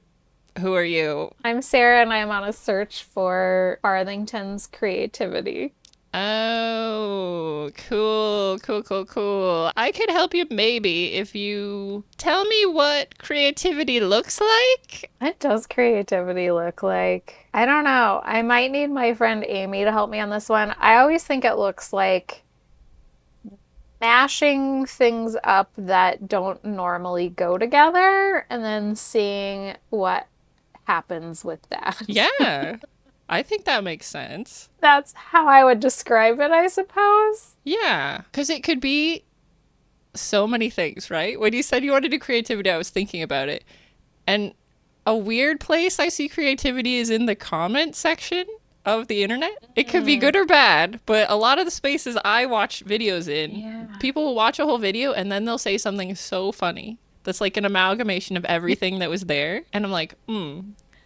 [SPEAKER 1] Who are you?
[SPEAKER 2] I'm Sarah, and I'm on a search for Farthington's creativity.
[SPEAKER 1] Oh, cool. I could help you maybe if you tell me what creativity looks like.
[SPEAKER 2] What does creativity look like? I don't know. I might need my friend Amy to help me on this one. I always think it looks like mashing things up that don't normally go together and then seeing what happens with that.
[SPEAKER 1] Yeah. I think that makes sense.
[SPEAKER 2] That's how I would describe it, I suppose.
[SPEAKER 1] Yeah, because it could be so many things, right? When you said you wanted to do creativity, I was thinking about it. And a weird place I see creativity is in the comment section of the internet. It could be good or bad, but a lot of the spaces I watch videos in, people will watch a whole video and then they'll say something so funny that's like an amalgamation of everything that was there. And I'm like,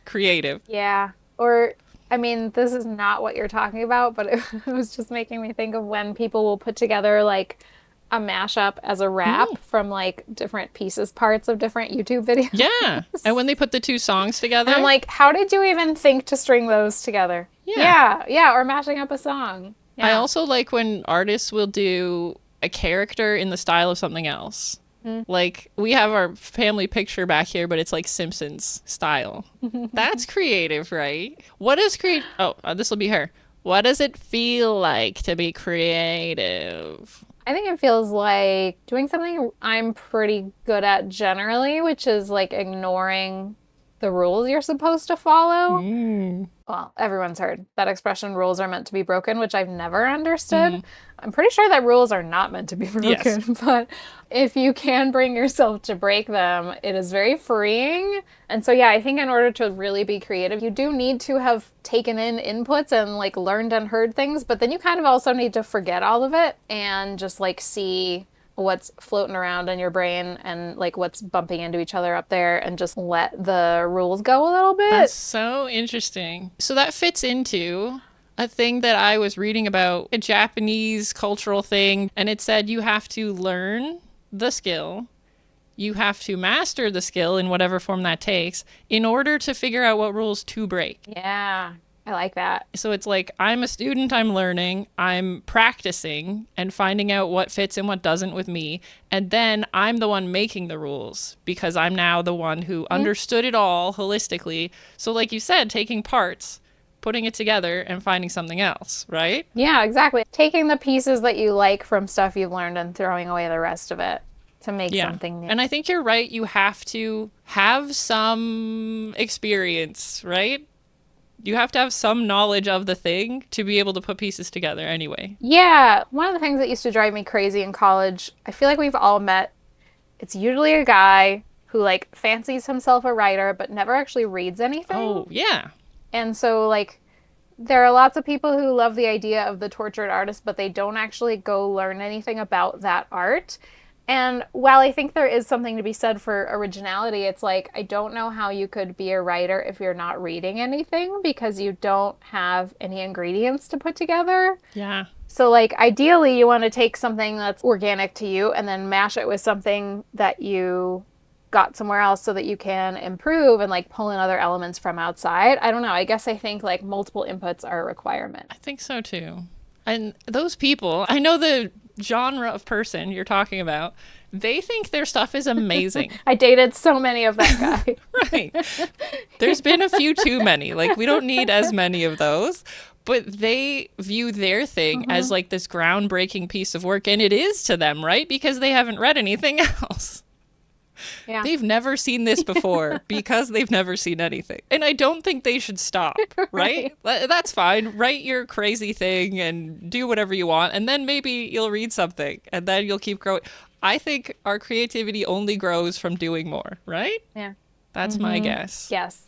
[SPEAKER 1] creative.
[SPEAKER 2] Yeah. Or, I mean, this is not what you're talking about, but it was just making me think of when people will put together like a mashup as a rap from like different parts of different YouTube videos.
[SPEAKER 1] Yeah. And when they put the two songs together.
[SPEAKER 2] And I'm like, how did you even think to string those together? Yeah. Or mashing up a song. Yeah.
[SPEAKER 1] I also like when artists will do a character in the style of something else. Like, we have our family picture back here, but it's like Simpsons style. That's creative, right? What is this will be her. What does it feel like to be creative?
[SPEAKER 2] I think it feels like doing something I'm pretty good at generally, which is like ignoring the rules you're supposed to follow. Well, everyone's heard that expression, rules are meant to be broken, which I've never understood. I'm pretty sure that rules are not meant to be broken, but if you can bring yourself to break them, it is very freeing. And so, yeah, I think in order to really be creative, you do need to have taken in inputs and like learned and heard things, but then you kind of also need to forget all of it and just like see what's floating around in your brain and like what's bumping into each other up there and just let the rules go a little bit.
[SPEAKER 1] That's so interesting. So that fits into a thing that I was reading about, a Japanese cultural thing, and it said you have to learn the skill, you have to master the skill in whatever form that takes in order to figure out what rules to break.
[SPEAKER 2] Yeah. I like that.
[SPEAKER 1] So it's like, I'm a student, I'm learning, I'm practicing and finding out what fits and what doesn't with me. And then I'm the one making the rules because I'm now the one who understood it all holistically. So like you said, taking parts, putting it together and finding something else, right?
[SPEAKER 2] Yeah, exactly. Taking the pieces that you like from stuff you've learned and throwing away the rest of it to make something new.
[SPEAKER 1] And I think you're right. You have to have some experience, right? You have to have some knowledge of the thing to be able to put pieces together anyway.
[SPEAKER 2] Yeah. One of the things that used to drive me crazy in college, I feel like we've all met, it's usually a guy who like fancies himself a writer but never actually reads anything.
[SPEAKER 1] Oh, yeah.
[SPEAKER 2] And so like there are lots of people who love the idea of the tortured artist, but they don't actually go learn anything about that art. And while I think there is something to be said for originality, it's like, I don't know how you could be a writer if you're not reading anything because you don't have any ingredients to put together.
[SPEAKER 1] Yeah.
[SPEAKER 2] So like ideally you want to take something that's organic to you and then mash it with something that you got somewhere else so that you can improve and like pull in other elements from outside. I don't know. I guess I think like multiple inputs are a requirement.
[SPEAKER 1] I think so too. And those people, I know the genre of person you're talking about, they think their stuff is amazing.
[SPEAKER 2] I dated so many of that guy.
[SPEAKER 1] Right. There's been a few too many. Like, we don't need as many of those. But they view their thing as like this groundbreaking piece of work. And it is to them, right? Because they haven't read anything else. Yeah. They've never seen this before because they've never seen anything. And I don't think they should stop, right? That's fine. Write your crazy thing and do whatever you want. And then maybe you'll read something and then you'll keep growing. I think our creativity only grows from doing more, right?
[SPEAKER 2] Yeah.
[SPEAKER 1] That's my guess.
[SPEAKER 2] Yes.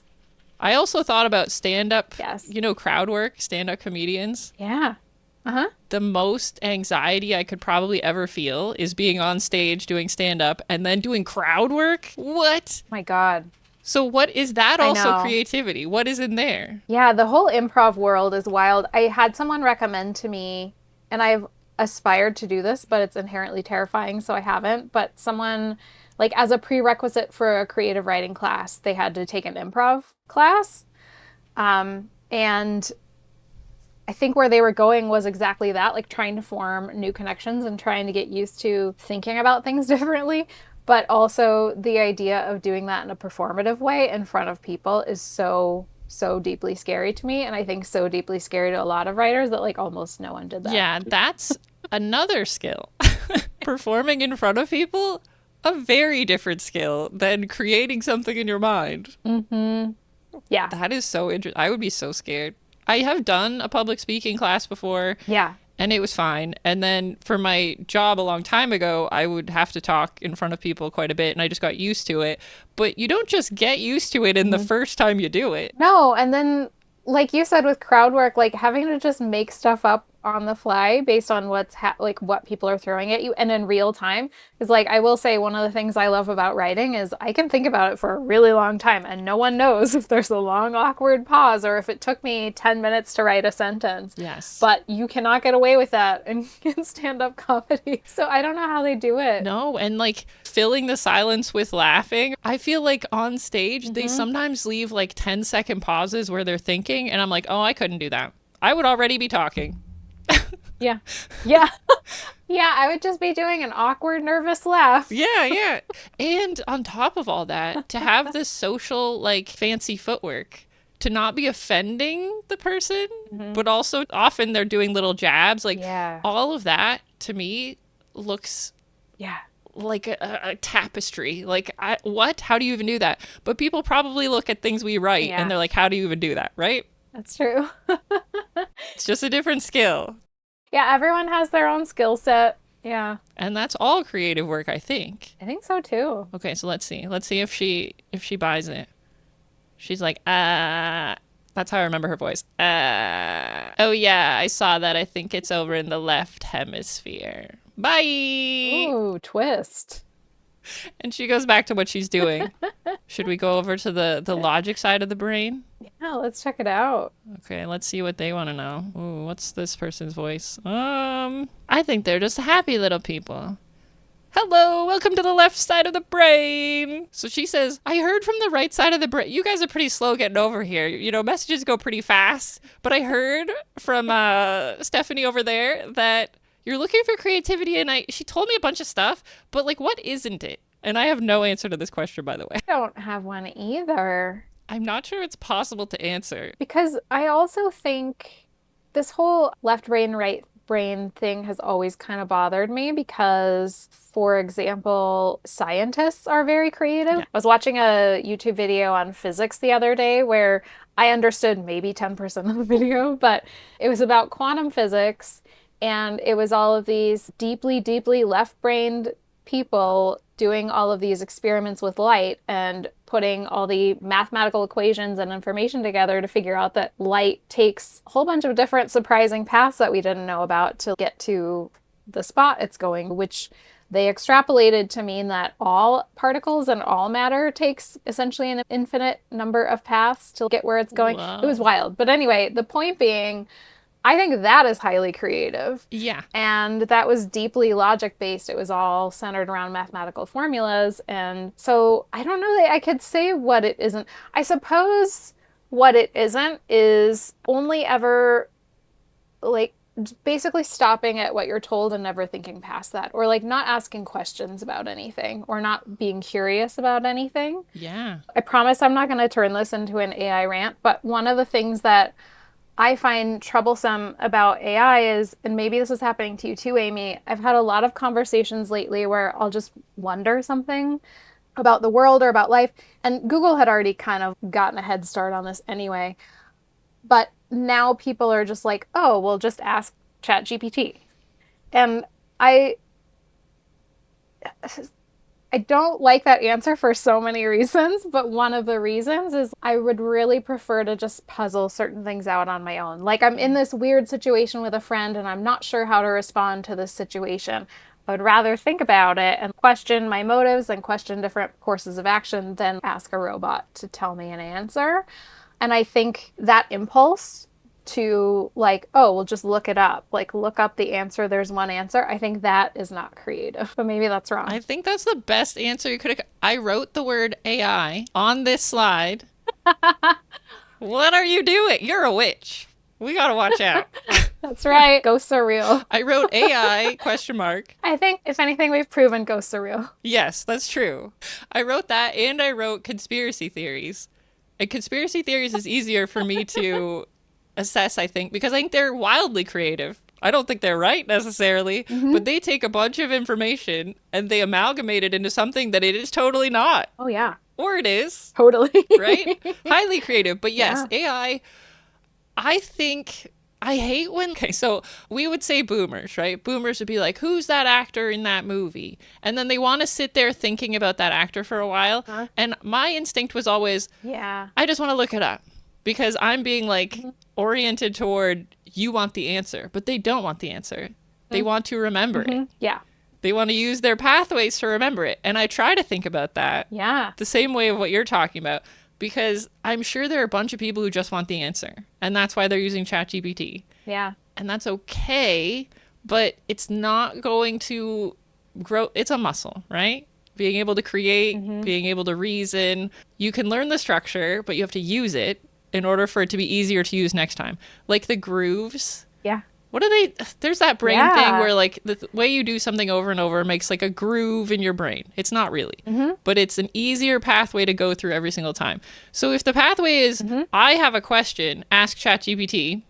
[SPEAKER 1] I also thought about stand-up,
[SPEAKER 2] yes.
[SPEAKER 1] Crowd work, stand-up comedians.
[SPEAKER 2] Yeah.
[SPEAKER 1] The most anxiety I could probably ever feel is being on stage doing stand-up and then doing crowd work. What?
[SPEAKER 2] My God.
[SPEAKER 1] So what is that also creativity? What is in there?
[SPEAKER 2] Yeah, the whole improv world is wild. I had someone recommend to me, and I've aspired to do this, but it's inherently terrifying, so I haven't. But someone, like as a prerequisite for a creative writing class, they had to take an improv class. And I think where they were going was exactly that, like trying to form new connections and trying to get used to thinking about things differently. But also the idea of doing that in a performative way in front of people is so deeply scary to me. And I think so deeply scary to a lot of writers that like almost no one did that.
[SPEAKER 1] Yeah, that's another skill. Performing in front of people, a very different skill than creating something in your mind.
[SPEAKER 2] Yeah.
[SPEAKER 1] That is so interesting. I would be so scared. I have done a public speaking class before.
[SPEAKER 2] Yeah.
[SPEAKER 1] and it was fine. And then for my job a long time ago, I would have to talk in front of people quite a bit, and I just got used to it. But you don't just get used to it in the first time you do it.
[SPEAKER 2] No, and then like you said with crowd work, like having to just make stuff up on the fly based on like what people are throwing at you and in real time is like, I will say one of the things I love about writing is I can think about it for a really long time and no one knows if there's a long awkward pause or if it took me 10 minutes to write a sentence.
[SPEAKER 1] Yes.
[SPEAKER 2] But you cannot get away with that in stand-up comedy. So I don't know how they do it.
[SPEAKER 1] No, and like filling the silence with laughing. I feel like on stage, they sometimes leave like 10-second pauses where they're thinking, and I'm like, oh, I couldn't do that. I would already be talking.
[SPEAKER 2] Yeah. Yeah. Yeah, I would just be doing an awkward, nervous laugh.
[SPEAKER 1] Yeah. And on top of all that, to have this social, like, fancy footwork, to not be offending the person, but also often they're doing little jabs. Like, all of that, to me, looks like a tapestry. Like, what? How do you even do that? But people probably look at things we write, and they're like, how do you even do that, right?
[SPEAKER 2] That's true.
[SPEAKER 1] It's just a different skill.
[SPEAKER 2] Yeah, everyone has their own skill set. Yeah.
[SPEAKER 1] And that's all creative work, I think.
[SPEAKER 2] I think so too.
[SPEAKER 1] Okay, so let's see. Let's see if she buys it. She's like, that's how I remember her voice. Oh yeah, I saw that. I think it's over in the left hemisphere. Bye.
[SPEAKER 2] Ooh, twist.
[SPEAKER 1] And she goes back to what she's doing. Should we go over to the logic side of the brain?
[SPEAKER 2] Yeah, let's check it out.
[SPEAKER 1] Okay, let's see what they want to know. Ooh, what's this person's voice? I think they're just happy little people. Hello, welcome to the left side of the brain. So she says, I heard from the right side of the brain. You guys are pretty slow getting over here. You know, messages go pretty fast. But I heard from Stephanie over there that you're looking for creativity, and she told me a bunch of stuff, but like, what isn't it? And I have no answer to this question, by the way.
[SPEAKER 2] I don't have one either.
[SPEAKER 1] I'm not sure it's possible to answer.
[SPEAKER 2] Because I also think this whole left brain, right brain thing has always kind of bothered me because, for example, scientists are very creative. Yeah. I was watching a YouTube video on physics the other day where I understood maybe 10% of the video, but it was about quantum physics. And it was all of these deeply, deeply left-brained people doing all of these experiments with light and putting all the mathematical equations and information together to figure out that light takes a whole bunch of different surprising paths that we didn't know about to get to the spot it's going, which they extrapolated to mean that all particles and all matter takes essentially an infinite number of paths to get where it's going. Whoa. It was wild. But anyway, the point being, I think that is highly creative.
[SPEAKER 1] Yeah.
[SPEAKER 2] And that was deeply logic-based. It was all centered around mathematical formulas. And so I don't know that I could say what it isn't. I suppose what it isn't is only ever, like, basically stopping at what you're told and never thinking past that. Or, like, not asking questions about anything. Or not being curious about anything.
[SPEAKER 1] Yeah.
[SPEAKER 2] I promise I'm not going to turn this into an AI rant. But one of the things that I find troublesome about AI is, and maybe this is happening to you too, Amy, I've had a lot of conversations lately where I'll just wonder something about the world or about life. And Google had already kind of gotten a head start on this anyway. But now people are just like, oh, well, just ask ChatGPT. And I don't like that answer for so many reasons, but one of the reasons is I would really prefer to just puzzle certain things out on my own. Like, I'm in this weird situation with a friend and I'm not sure how to respond to this situation. I would rather think about it and question my motives and question different courses of action than ask a robot to tell me an answer. And I think that impulse to, like, oh, we'll just look it up, like, look up the answer, there's one answer, I think that is not creative. But maybe that's wrong.
[SPEAKER 1] I think that's the best answer you could have. I wrote the word AI on this slide. What are you doing? You're a witch. We gotta watch out.
[SPEAKER 2] That's right. Ghosts are real.
[SPEAKER 1] I wrote AI question mark.
[SPEAKER 2] I think, if anything, we've proven ghosts are real.
[SPEAKER 1] Yes, that's true. I wrote that, and I wrote conspiracy theories. And conspiracy theories is easier for me to assess, I think, because I think they're wildly creative. I don't think they're right necessarily, but they take a bunch of information and they amalgamate it into something that it is totally not.
[SPEAKER 2] Oh, yeah.
[SPEAKER 1] Or it is.
[SPEAKER 2] Totally.
[SPEAKER 1] Right? Highly creative. But yes, yeah. AI, I think I hate when, okay, so we would say boomers, right? Boomers would be like, who's that actor in that movie? And then they want to sit there thinking about that actor for a while. And my instinct was always, I just want to look it up because I'm being like oriented toward you want the answer, but they don't want the answer. They want to remember it.
[SPEAKER 2] Yeah.
[SPEAKER 1] They want to use their pathways to remember it. And I try to think about that the same way of what you're talking about. Because I'm sure there are a bunch of people who just want the answer. And that's why they're using ChatGPT.
[SPEAKER 2] Yeah.
[SPEAKER 1] And that's okay, but it's not going to grow. It's a muscle, right? Being able to create, being able to reason. You can learn the structure, but you have to use it in order for it to be easier to use next time. Like the grooves.
[SPEAKER 2] Yeah.
[SPEAKER 1] What are they? There's that brain thing where like the way you do something over and over makes like a groove in your brain. It's not really, but it's an easier pathway to go through every single time. So if the pathway is, I have a question, ask ChatGPT,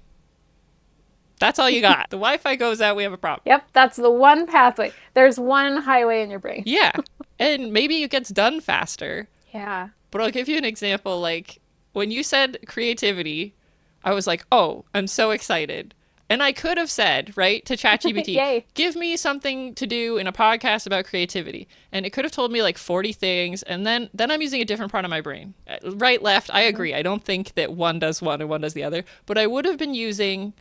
[SPEAKER 1] that's all you got. The Wi-Fi goes out, we have a problem.
[SPEAKER 2] Yep, that's the one pathway. There's one highway in your brain.
[SPEAKER 1] Yeah, and maybe it gets done faster.
[SPEAKER 2] Yeah.
[SPEAKER 1] But I'll give you an example. Like when you said creativity, I was like, oh, I'm so excited. And I could have said, right, to ChatGPT, give me something to do in a podcast about creativity. And it could have told me like 40 things. And then I'm using a different part of my brain. Right, left, I agree. I don't think that one does one and one does the other. But I would have been using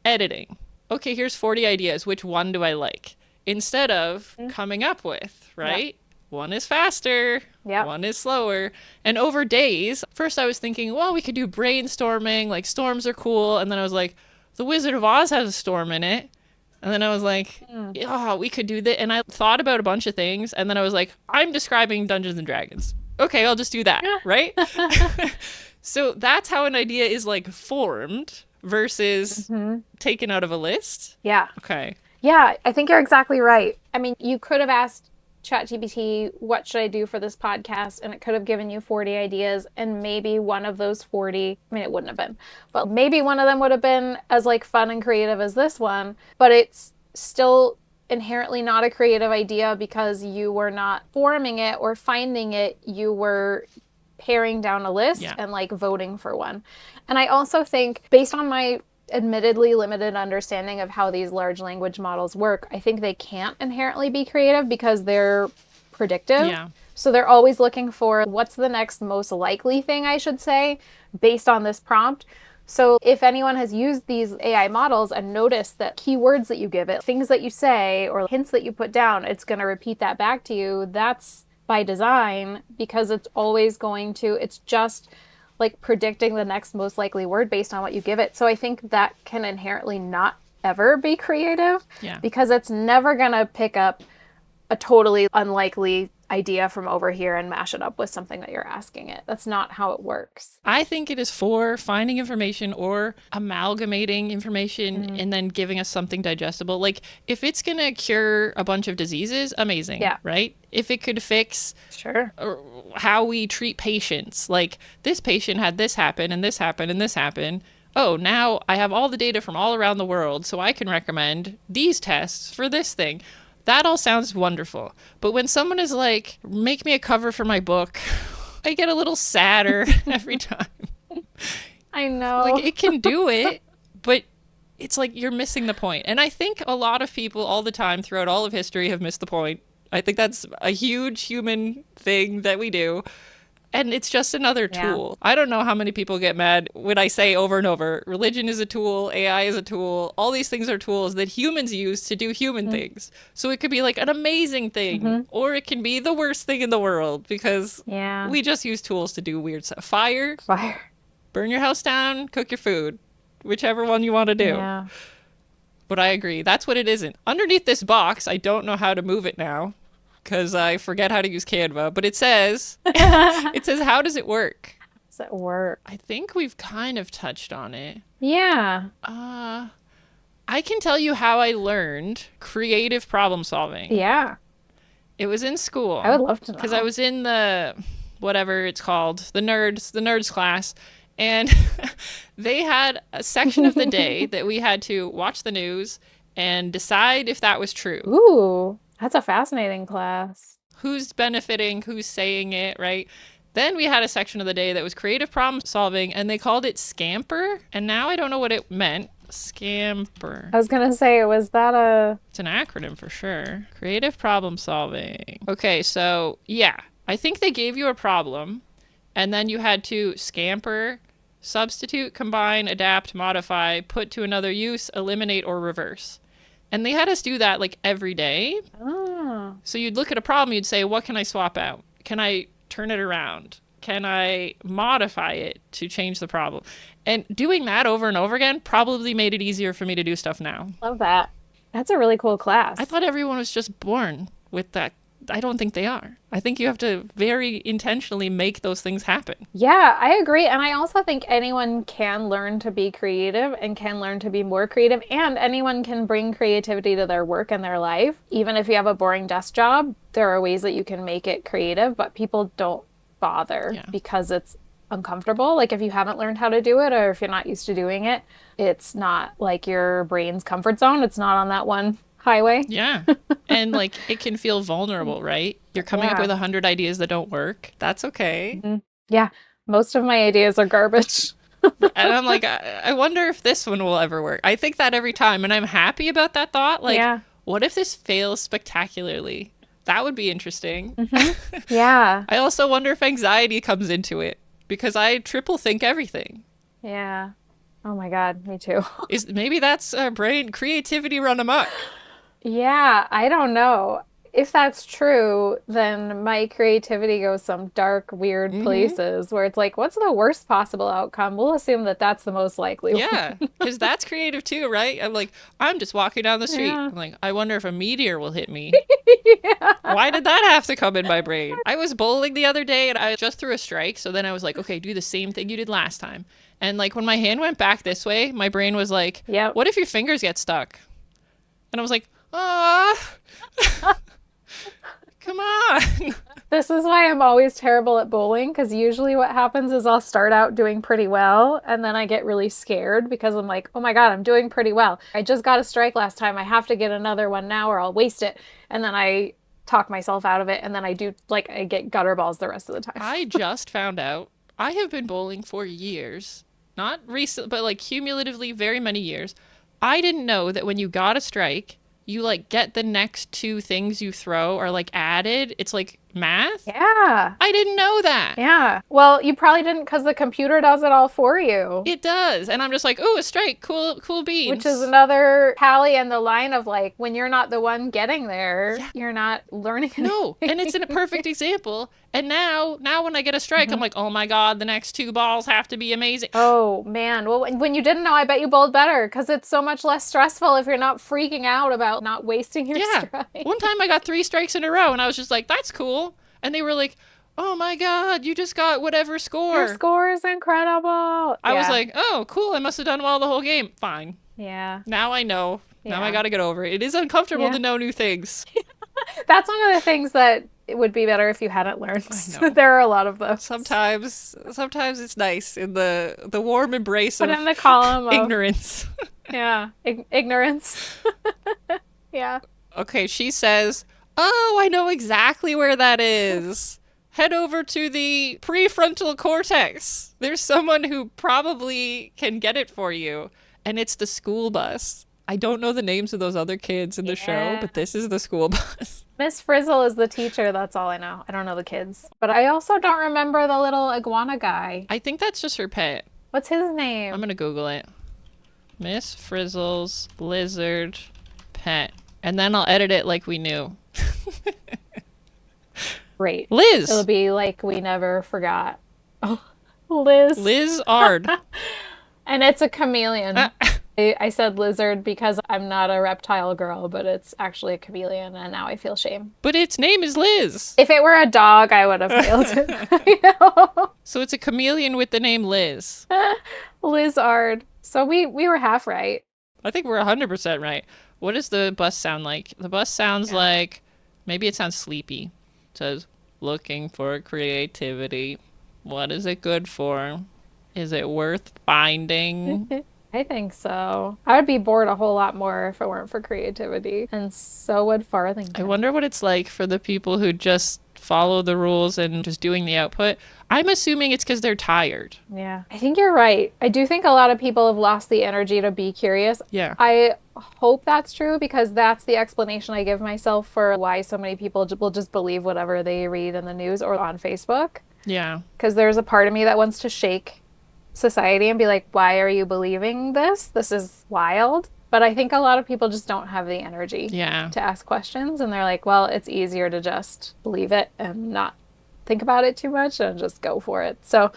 [SPEAKER 1] editing. Okay, here's 40 ideas. Which one do I like? Instead of coming up with, right? One is faster, one is slower. And over days, first I was thinking, well, we could do brainstorming. Like storms are cool. And then I was like, The Wizard of Oz has a storm in it. And then I was like, oh, we could do that. And I thought about a bunch of things. And then I was like, I'm describing Dungeons and Dragons. Okay, I'll just do that, right? So that's how an idea is like formed versus taken out of a list.
[SPEAKER 2] Yeah.
[SPEAKER 1] Okay.
[SPEAKER 2] Yeah, I think you're exactly right. I mean, you could have asked ChatGPT, what should I do for this podcast? And it could have given you 40 ideas. And maybe one of those 40, I mean, it wouldn't have been, but maybe one of them would have been as like fun and creative as this one. But it's still inherently not a creative idea because you were not forming it or finding it. You were paring down a list and like voting for one. And I also think based on my admittedly limited understanding of how these large language models work, I think they can't inherently be creative because they're predictive.
[SPEAKER 1] Yeah.
[SPEAKER 2] So they're always looking for what's the next most likely thing I should say based on this prompt. So if anyone has used these AI models and noticed that keywords that you give it, things that you say, or hints that you put down, it's going to repeat that back to you. That's by design because it's always going to, it's just like predicting the next most likely word based on what you give it. So I think that can inherently not ever be creative because it's never going to pick up a totally unlikely idea from over here and mash it up with something that you're asking it. That's not how it works.
[SPEAKER 1] I think it is for finding information or amalgamating information and then giving us something digestible. Like if it's going to cure a bunch of diseases, amazing, right? If it could fix how we treat patients, like this patient had this happen and this happened and this happened. Oh, now I have all the data from all around the world, so I can recommend these tests for this thing. That all sounds wonderful. But when someone is like, make me a cover for my book, I get a little sadder every time.
[SPEAKER 2] I know.
[SPEAKER 1] Like it can do it, but it's like you're missing the point. And I think a lot of people all the time throughout all of history have missed the point. I think that's a huge human thing that we do. And it's just another tool. I don't know how many people get mad when I say over and over, religion is a tool, AI is a tool. All these things are tools that humans use to do human things. So it could be like an amazing thing, or it can be the worst thing in the world because we just use tools to do weird stuff. Fire, burn your house down, cook your food, whichever one you want to do.
[SPEAKER 2] Yeah.
[SPEAKER 1] But I agree. That's what it isn't. Underneath this box, I don't know how to move it now, because I forget how to use Canva, but it says, how does it work?
[SPEAKER 2] How does it work?
[SPEAKER 1] I think we've kind of touched on it.
[SPEAKER 2] Yeah.
[SPEAKER 1] I can tell you how I learned creative problem solving.
[SPEAKER 2] Yeah.
[SPEAKER 1] It was in school.
[SPEAKER 2] I would love to know.
[SPEAKER 1] Because I was in the, whatever it's called, the nerds class. And they had a section of the day that we had to watch the news and decide if that was true.
[SPEAKER 2] Ooh. That's a fascinating class.
[SPEAKER 1] Who's benefiting, who's saying it, right? Then we had a section of the day that was creative problem solving, and they called it Scamper. And now I don't know what it meant. Scamper.
[SPEAKER 2] I was gonna say, was that a...
[SPEAKER 1] It's an acronym for sure. Creative problem solving. Okay, so yeah, I think they gave you a problem and then you had to scamper, substitute, combine, adapt, modify, put to another use, eliminate, or reverse. And they had us do that like every day.
[SPEAKER 2] Oh.
[SPEAKER 1] So you'd look at a problem, you'd say, what can I swap out? Can I turn it around? Can I modify it to change the problem? And doing that over and over again probably made it easier for me to do stuff now.
[SPEAKER 2] Love that. That's a really cool class.
[SPEAKER 1] I thought everyone was just born with that. I don't think they are. I think you have to very intentionally make those things happen.
[SPEAKER 2] Yeah, I agree. And I also think anyone can learn to be creative and can learn to be more creative. And anyone can bring creativity to their work and their life. Even if you have a boring desk job, there are ways that you can make it creative, but people don't bother because it's uncomfortable. Like if you haven't learned how to do it or if you're not used to doing it, it's not like your brain's comfort zone. It's not on that one highway.
[SPEAKER 1] Yeah. And like it can feel vulnerable, right? You're coming up with 100 ideas that don't work. That's okay.
[SPEAKER 2] Mm-hmm. Yeah. Most of my ideas are garbage.
[SPEAKER 1] And I'm like, I wonder if this one will ever work. I think that every time. And I'm happy about that thought. Like, what if this fails spectacularly? That would be interesting.
[SPEAKER 2] Mm-hmm. Yeah.
[SPEAKER 1] I also wonder if anxiety comes into it because I triple think everything.
[SPEAKER 2] Yeah. Oh my God. Me too.
[SPEAKER 1] Maybe that's our brain creativity run amok.
[SPEAKER 2] Yeah, I don't know. If that's true, then my creativity goes some dark, weird places where it's like, what's the worst possible outcome? We'll assume that that's the most likely one.
[SPEAKER 1] Yeah, because that's creative too, right? I'm like, I'm just walking down the street. Yeah. I'm like, I wonder if a meteor will hit me. Why did that have to come in my brain? I was bowling the other day and I just threw a strike. So then I was like, okay, do the same thing you did last time. And like when my hand went back this way, my brain was like, what if your fingers get stuck? And I was like, come on.
[SPEAKER 2] This is why I'm always terrible at bowling, because usually what happens is I'll start out doing pretty well and then I get really scared because I'm like, oh my God, I'm doing pretty well. I just got a strike last time. I have to get another one now or I'll waste it. And then I talk myself out of it and then I get gutter balls the rest of the time.
[SPEAKER 1] I just found out I have been bowling for years, not recent, but like cumulatively very many years. I didn't know that when you got a strike, you like get the next two things you throw are like added. It's like math.
[SPEAKER 2] Yeah.
[SPEAKER 1] I didn't know that.
[SPEAKER 2] Yeah. Well, you probably didn't because the computer does it all for you.
[SPEAKER 1] It does. And I'm just like, oh, a strike. Cool beans.
[SPEAKER 2] Which is another tally in the line of like, when you're not the one getting there, you're not learning anything.
[SPEAKER 1] No. And it's in a perfect example. And now when I get a strike, I'm like, oh my God, the next two balls have to be amazing.
[SPEAKER 2] Oh man. Well, when you didn't know, I bet you bowled better because it's so much less stressful if you're not freaking out about not wasting your strike.
[SPEAKER 1] One time I got 3 strikes in a row and I was just like, that's cool. And they were like, oh my God, you just got whatever score.
[SPEAKER 2] Your score is incredible.
[SPEAKER 1] I was like, oh, cool. I must have done well the whole game. Fine.
[SPEAKER 2] Yeah.
[SPEAKER 1] Now I know. Yeah. Now I got to get over it. It is uncomfortable to know new things.
[SPEAKER 2] That's one of the things that it would be better if you hadn't learned. There are a lot of those.
[SPEAKER 1] Sometimes it's nice in the warm embrace
[SPEAKER 2] of in the column of
[SPEAKER 1] ignorance.
[SPEAKER 2] Ignorance. Yeah.
[SPEAKER 1] Okay, she says, oh, I know exactly where that is. Head over to the prefrontal cortex. There's someone who probably can get it for you. And it's the school bus. I don't know the names of those other kids in the show, but this is the school bus.
[SPEAKER 2] Miss Frizzle is the teacher. That's all I know. I don't know the kids. But I also don't remember the little iguana guy.
[SPEAKER 1] I think that's just her pet.
[SPEAKER 2] What's his name?
[SPEAKER 1] I'm going to Google it. Miss Frizzle's lizard pet. And then I'll edit it like we knew.
[SPEAKER 2] Great.
[SPEAKER 1] Liz.
[SPEAKER 2] It'll be like we never forgot. Oh, Liz.
[SPEAKER 1] Liz Ard.
[SPEAKER 2] And it's a chameleon. I said lizard because I'm not a reptile girl, but it's actually a chameleon, and now I feel shame.
[SPEAKER 1] But its name is Liz.
[SPEAKER 2] If it were a dog, I would have nailed it.
[SPEAKER 1] So it's a chameleon with the name Liz.
[SPEAKER 2] Lizard. So we were half right.
[SPEAKER 1] I think we're 100% right. What does the bus sound like? The bus sounds like, maybe it sounds sleepy. It says, looking for creativity. What is it good for? Is it worth finding?
[SPEAKER 2] I think so. I would be bored a whole lot more if it weren't for creativity. And so would Farthington.
[SPEAKER 1] I wonder what it's like for the people who just follow the rules and just doing the output. I'm assuming it's because they're tired.
[SPEAKER 2] Yeah. I think you're right. I do think a lot of people have lost the energy to be curious.
[SPEAKER 1] Yeah.
[SPEAKER 2] I hope that's true because that's the explanation I give myself for why so many people will just believe whatever they read in the news or on Facebook.
[SPEAKER 1] Yeah.
[SPEAKER 2] Because there's a part of me that wants to shake society and be like, why are you believing this? This is wild. But I think a lot of people just don't have the energy to ask questions. And they're like, well, it's easier to just believe it and not think about it too much and just go for it. So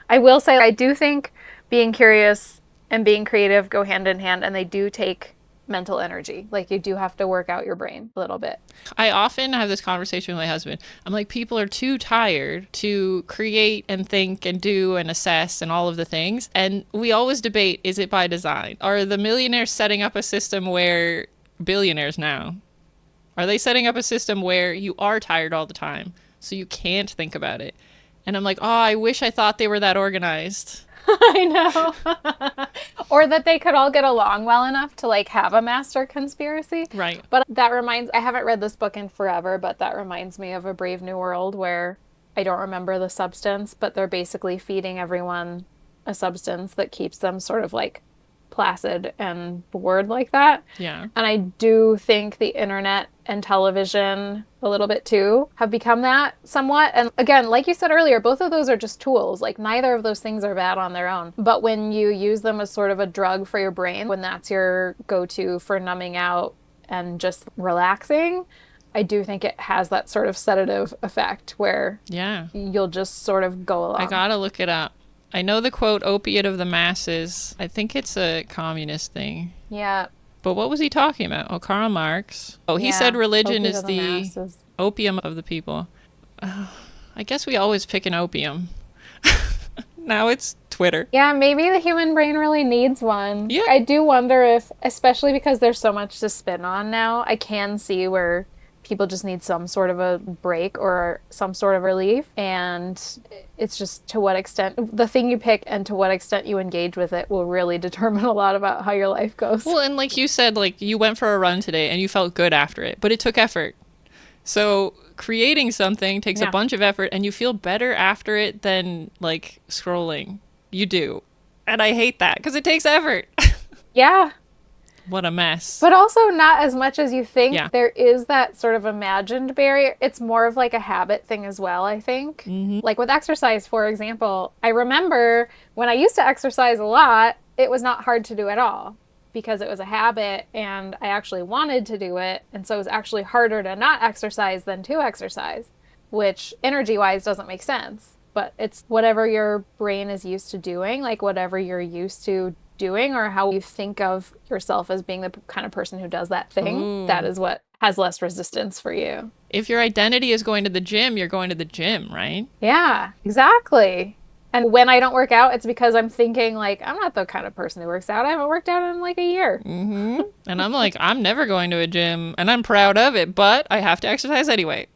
[SPEAKER 2] I will say, I do think being curious and being creative go hand in hand, and they do take mental energy. Like, you do have to work out your brain a little bit.
[SPEAKER 1] I often have this conversation with my husband. I'm like, people are too tired to create and think and do and assess and all of the things. And we always debate, is it by design? Are the millionaires setting up a system where billionaires now, are they setting up a system where you are tired all the time so you can't think about it? And I'm like, oh, I wish I thought they were that organized.
[SPEAKER 2] I know. Or that they could all get along well enough to like have a master conspiracy.
[SPEAKER 1] Right.
[SPEAKER 2] But that reminds, I haven't read this book in forever, but that reminds me of A Brave New World, where I don't remember the substance, but they're basically feeding everyone a substance that keeps them sort of like placid and bored like that.
[SPEAKER 1] Yeah.
[SPEAKER 2] And I do think the internet and television a little bit too have become that somewhat. And again, like you said earlier, both of those are just tools. Like, neither of those things are bad on their own. But when you use them as sort of a drug for your brain, when that's your go-to for numbing out and just relaxing, I do think it has that sort of sedative effect where you'll just sort of go along.
[SPEAKER 1] I gotta look it up. I know the quote, opiate of the masses. I think it's a communist thing.
[SPEAKER 2] Yeah.
[SPEAKER 1] But what was he talking about? Oh, Karl Marx. Oh, he said religion is the opium of the people. I guess we always pick an opium. Now it's Twitter.
[SPEAKER 2] Yeah, maybe the human brain really needs one.
[SPEAKER 1] Yeah.
[SPEAKER 2] I do wonder if, especially because there's so much to spin on now, I can see where people just need some sort of a break or some sort of relief. And it's just to what extent, the thing you pick and to what extent you engage with it will really determine a lot about how your life goes.
[SPEAKER 1] Well, and like you said, like you went for a run today and you felt good after it, but it took effort. So creating something takes a bunch of effort, and you feel better after it than like scrolling. You do. And I hate that because it takes effort.
[SPEAKER 2] Yeah.
[SPEAKER 1] What a mess.
[SPEAKER 2] But also not as much as you think.
[SPEAKER 1] Yeah.
[SPEAKER 2] There is that sort of imagined barrier. It's more of like a habit thing as well, I think.
[SPEAKER 1] Mm-hmm.
[SPEAKER 2] Like with exercise, for example, I remember when I used to exercise a lot, it was not hard to do at all because it was a habit and I actually wanted to do it. And so it was actually harder to not exercise than to exercise, which energy-wise doesn't make sense. But it's whatever your brain is used to doing, like whatever you're used to doing or how you think of yourself as being the kind of person who does that thing. Ooh. That is what has less resistance for you.
[SPEAKER 1] If your identity is going to the gym, you're going to the gym, right?
[SPEAKER 2] Yeah, exactly. And when I don't work out, it's because I'm thinking like, I'm not the kind of person who works out. I haven't worked out in like a year.
[SPEAKER 1] Mm-hmm. And I'm like, I'm never going to a gym and I'm proud of it, but I have to exercise anyway.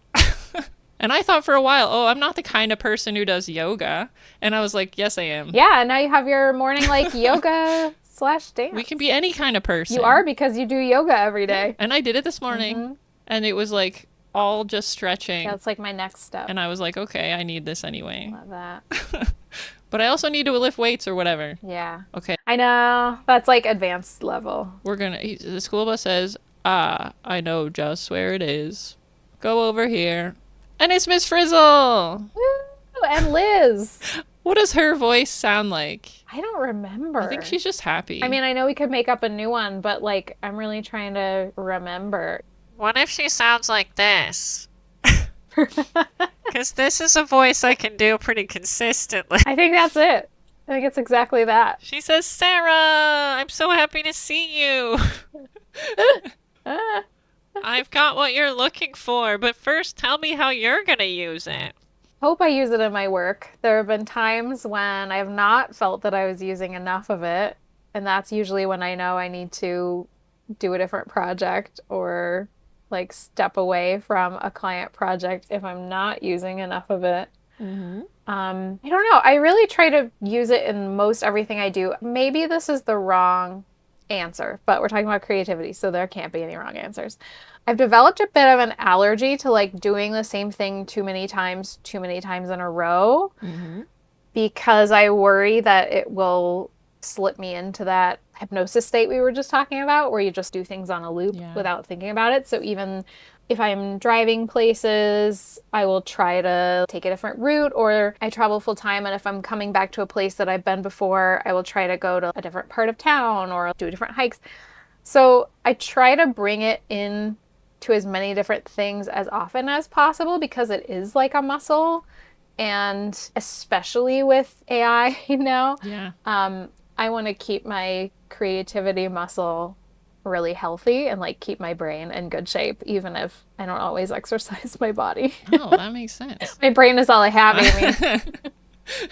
[SPEAKER 1] And I thought for a while, oh, I'm not the kind of person who does yoga. And I was like, yes, I am.
[SPEAKER 2] Yeah, and now you have your morning like yoga / dance.
[SPEAKER 1] We can be any kind of person.
[SPEAKER 2] You are, because you do yoga every day.
[SPEAKER 1] And I did it this morning. Mm-hmm. And it was like all just stretching.
[SPEAKER 2] Yeah, it's like my next step.
[SPEAKER 1] And I was like, okay, I need this anyway.
[SPEAKER 2] Love that.
[SPEAKER 1] But I also need to lift weights or whatever.
[SPEAKER 2] Yeah.
[SPEAKER 1] Okay.
[SPEAKER 2] I know. That's like advanced level.
[SPEAKER 1] The school bus says, I know just where it is. Go over here. And it's Miss Frizzle.
[SPEAKER 2] Woo! And Liz.
[SPEAKER 1] What does her voice sound like?
[SPEAKER 2] I don't remember.
[SPEAKER 1] I think she's just happy.
[SPEAKER 2] I mean, I know we could make up a new one, but like, I'm really trying to remember.
[SPEAKER 1] What if she sounds like this? Because this is a voice I can do pretty consistently.
[SPEAKER 2] I think that's it. I think it's exactly that.
[SPEAKER 1] She says, Sarah, I'm so happy to see you. I've got what you're looking for, but first tell me how you're going to use it.
[SPEAKER 2] Hope I use it in my work. There have been times when I have not felt that I was using enough of it, and that's usually when I know I need to do a different project or like step away from a client project if I'm not using enough of it. Mm-hmm. I don't know. I really try to use it in most everything I do. Maybe this is the wrong answer, but we're talking about creativity, so there can't be any wrong answers. I've developed a bit of an allergy to like doing the same thing too many times in a row, because I worry that it will slip me into that hypnosis state we were just talking about, where you just do things on a loop without thinking about it. So even if I'm driving places, I will try to take a different route, or I travel full time. And if I'm coming back to a place that I've been before, I will try to go to a different part of town or do different hikes. So I try to bring it in to as many different things as often as possible, because it is like a muscle. And especially with AI now, I want to keep my creativity muscle really healthy and like keep my brain in good shape, even if I don't always exercise my body.
[SPEAKER 1] Oh, that makes sense.
[SPEAKER 2] My brain is all I have, Amy.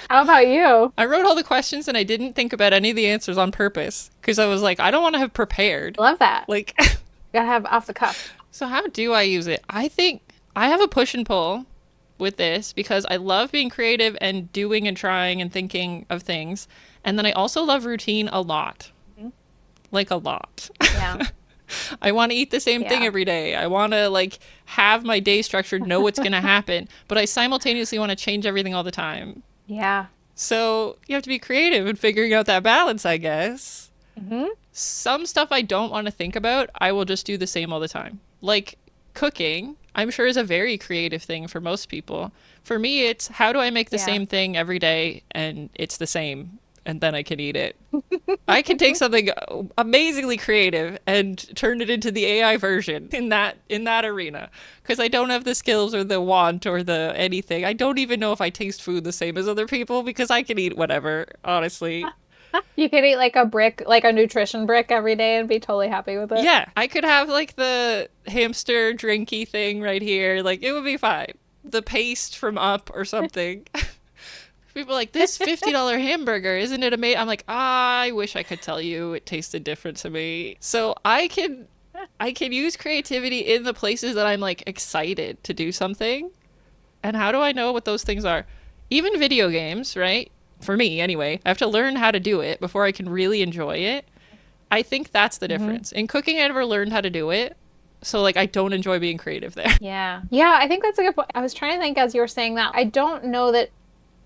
[SPEAKER 2] How about you?
[SPEAKER 1] I wrote all the questions and I didn't think about any of the answers on purpose, because I was like, I don't want to have prepared.
[SPEAKER 2] Love that.
[SPEAKER 1] Like,
[SPEAKER 2] gotta have off the cuff.
[SPEAKER 1] So how do I use it? I think I have a push and pull with this, because I love being creative and doing and trying and thinking of things. And then I also love routine a lot. Like a lot.
[SPEAKER 2] Yeah.
[SPEAKER 1] I want to eat the same thing every day. I want to like have my day structured, know what's going to happen, but I simultaneously want to change everything all the time.
[SPEAKER 2] Yeah.
[SPEAKER 1] So you have to be creative in figuring out that balance, I guess. Some stuff I don't want to think about, I will just do the same all the time. Like cooking, I'm sure is a very creative thing for most people. For me, it's how do I make the same thing every day and it's the same, and then I can eat it. I can take something amazingly creative and turn it into the AI version in that arena, because I don't have the skills or the want or the anything. I don't even know if I taste food the same as other people, because I can eat whatever, honestly.
[SPEAKER 2] You could eat like a brick, like a nutrition brick every day and be totally happy with it.
[SPEAKER 1] Yeah, I could have like the hamster drinky thing right here. Like it would be fine. The paste from Up or something. People are like, this $50 hamburger, isn't it amazing? I'm like, I wish I could tell you it tasted different to me. So I can use creativity in the places that I'm like excited to do something. And how do I know what those things are? Even video games, right? For me anyway, I have to learn how to do it before I can really enjoy it. I think that's the difference. In cooking, I never learned how to do it. So like I don't enjoy being creative there.
[SPEAKER 2] Yeah. Yeah, I think that's a good point. I was trying to think as you were saying that. I don't know that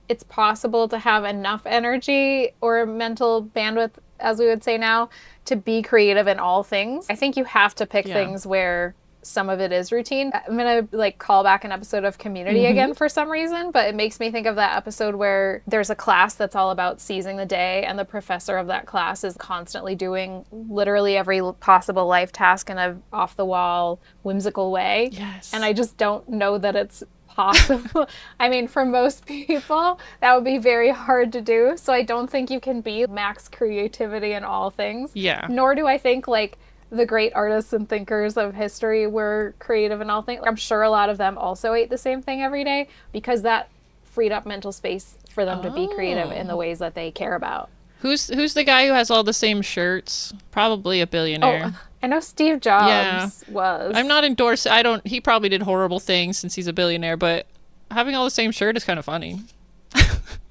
[SPEAKER 2] it's possible to have enough energy or mental bandwidth, as we would say now, to be creative in all things. I think you have to pick things where some of it is routine. I'm going to like call back an episode of Community again for some reason, but it makes me think of that episode where there's a class that's all about seizing the day, and the professor of that class is constantly doing literally every possible life task in a off the wall, whimsical way.
[SPEAKER 1] Yes.
[SPEAKER 2] And I just don't know that it's possible. I mean, for most people, that would be very hard to do. So I don't think you can be max creativity in all things.
[SPEAKER 1] Yeah.
[SPEAKER 2] Nor do I think like the great artists and thinkers of history were creative in all things. I'm sure a lot of them also ate the same thing every day, because that freed up mental space for them to be creative in the ways that they care about.
[SPEAKER 1] Who's the guy who has all the same shirts? Probably a billionaire.
[SPEAKER 2] Oh, I know Steve Jobs was.
[SPEAKER 1] I'm not endorsing. He probably did horrible things since he's a billionaire, but having all the same shirt is kind of funny.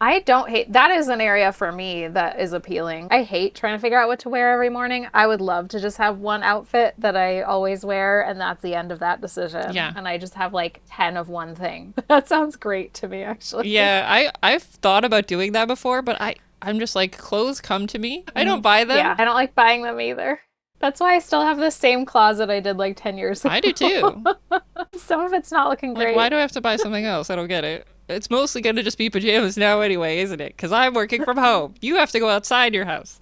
[SPEAKER 2] I don't hate, that is an area for me that is appealing. I hate trying to figure out what to wear every morning. I would love to just have one outfit that I always wear, and that's the end of that decision.
[SPEAKER 1] Yeah.
[SPEAKER 2] And I just have like 10 of one thing. That sounds great to me, actually.
[SPEAKER 1] Yeah, I've thought about doing that before, but I'm just like, clothes come to me. I don't buy them.
[SPEAKER 2] Yeah, I don't like buying them either. That's why I still have the same closet I did like 10 years ago.
[SPEAKER 1] I do too.
[SPEAKER 2] Some of it's not looking great.
[SPEAKER 1] Like, why do I have to buy something else? I don't get it. It's mostly going to just be pajamas now anyway, isn't it? Because I'm working from home. You have to go outside your house.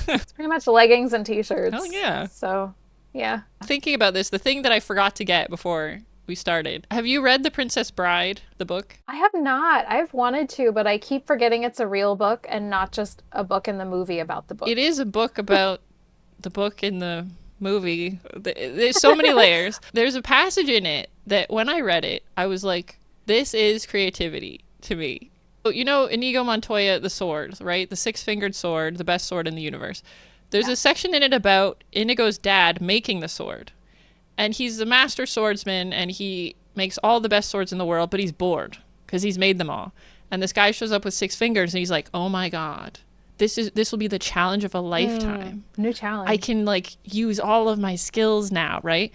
[SPEAKER 2] It's pretty much leggings and t-shirts.
[SPEAKER 1] Oh, yeah.
[SPEAKER 2] So, yeah.
[SPEAKER 1] Thinking about this, the thing that I forgot to get before we started. Have you read The Princess Bride, the book?
[SPEAKER 2] I have not. I've wanted to, but I keep forgetting it's a real book and not just a book in the movie about the book.
[SPEAKER 1] It is a book about the book in the movie. There's so many layers. There's a passage in it that when I read it, I was like, this is creativity to me. You know, Inigo Montoya, the sword, right? The six-fingered sword, the best sword in the universe. There's a section in it about Inigo's dad making the sword. And he's the master swordsman, and he makes all the best swords in the world, but he's bored because he's made them all. And this guy shows up with six fingers, and he's like, oh my God, this will be the challenge of a lifetime.
[SPEAKER 2] New challenge.
[SPEAKER 1] I can like use all of my skills now, right?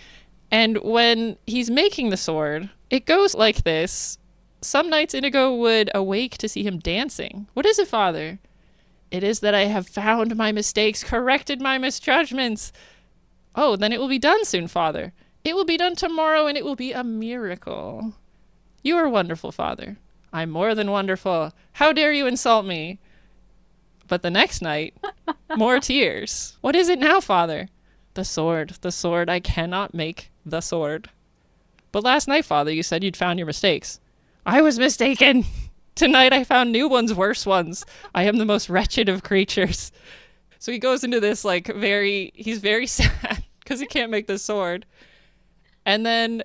[SPEAKER 1] And when he's making the sword, it goes like this. Some nights Inigo would awake to see him dancing. What is it, Father? It is that I have found my mistakes, corrected my misjudgments. Oh, then it will be done soon, Father. It will be done tomorrow, and it will be a miracle. You are wonderful, Father. I'm more than wonderful. How dare you insult me? But the next night, more tears. What is it now, Father? The sword, the sword. I cannot make the sword. But last night, Father, you said you'd found your mistakes. I was mistaken. Tonight I found new ones, worse ones. I am the most wretched of creatures. So he goes into this like he's very sad because he can't make the sword. And then